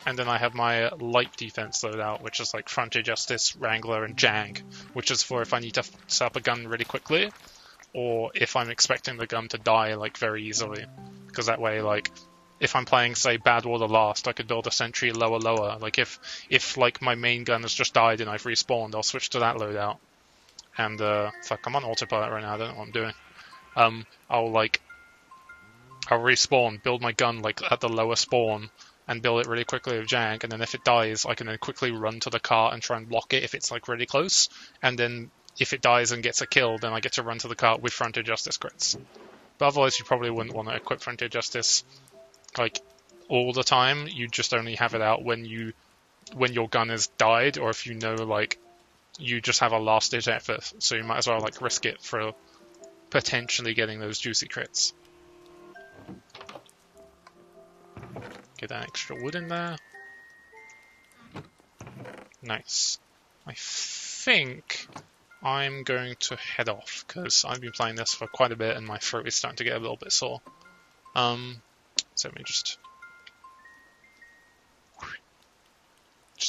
And then I have my light defense loadout, which is like Frontier Justice, Wrangler, and Jag, which is for if I need to set up a gun really quickly, or if I'm expecting the gun to die like very easily. Because that way, like, if I'm playing, say, Bad Water Last, I could build a sentry lower. Like, if like, my main gun has just died and I've respawned, I'll switch to that loadout. And, fuck, I'm on autopilot right now, I don't know what I'm doing. I'll respawn, build my gun, like, at the lower spawn, and build it really quickly with Jag, and then if it dies, I can then quickly run to the cart and try and block it if it's, like, really close. And then, if it dies and gets a kill, then I get to run to the cart with Frontier Justice crits. But otherwise, you probably wouldn't want to equip Frontier Justice like all the time. You just only have it out when your gun has died, or if you know like you just have a last ditch effort, so you might as well like risk it for potentially getting those juicy crits. Get that extra wood in there. Nice. I think I'm going to head off because I've been playing this for quite a bit and my throat is starting to get a little bit sore. So let me just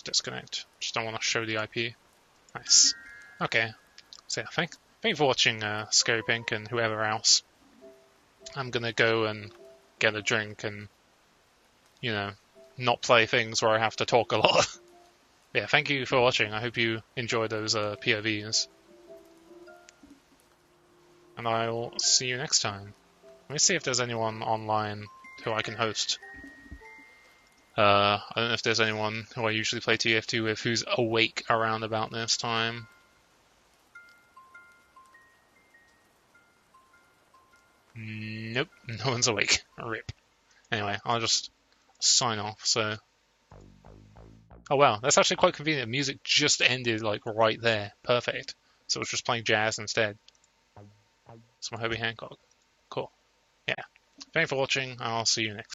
disconnect. Just don't want to show the IP. Nice. Okay. So yeah, thank you for watching, Scary Pink and whoever else. I'm gonna go and get a drink and, you know, not play things where I have to talk a lot. Yeah, thank you for watching. I hope you enjoy those POVs. And I'll see you next time. Let me see if there's anyone online who I can host. I don't know if there's anyone who I usually play TF2 with who's awake around about this time. No one's awake. Rip. Anyway, I'll just sign off. So, oh wow, that's actually quite convenient. Music just ended like right there. Perfect. So it was just playing jazz instead. So my Herbie Hancock. Cool. Yeah. Thanks for watching. I'll see you next.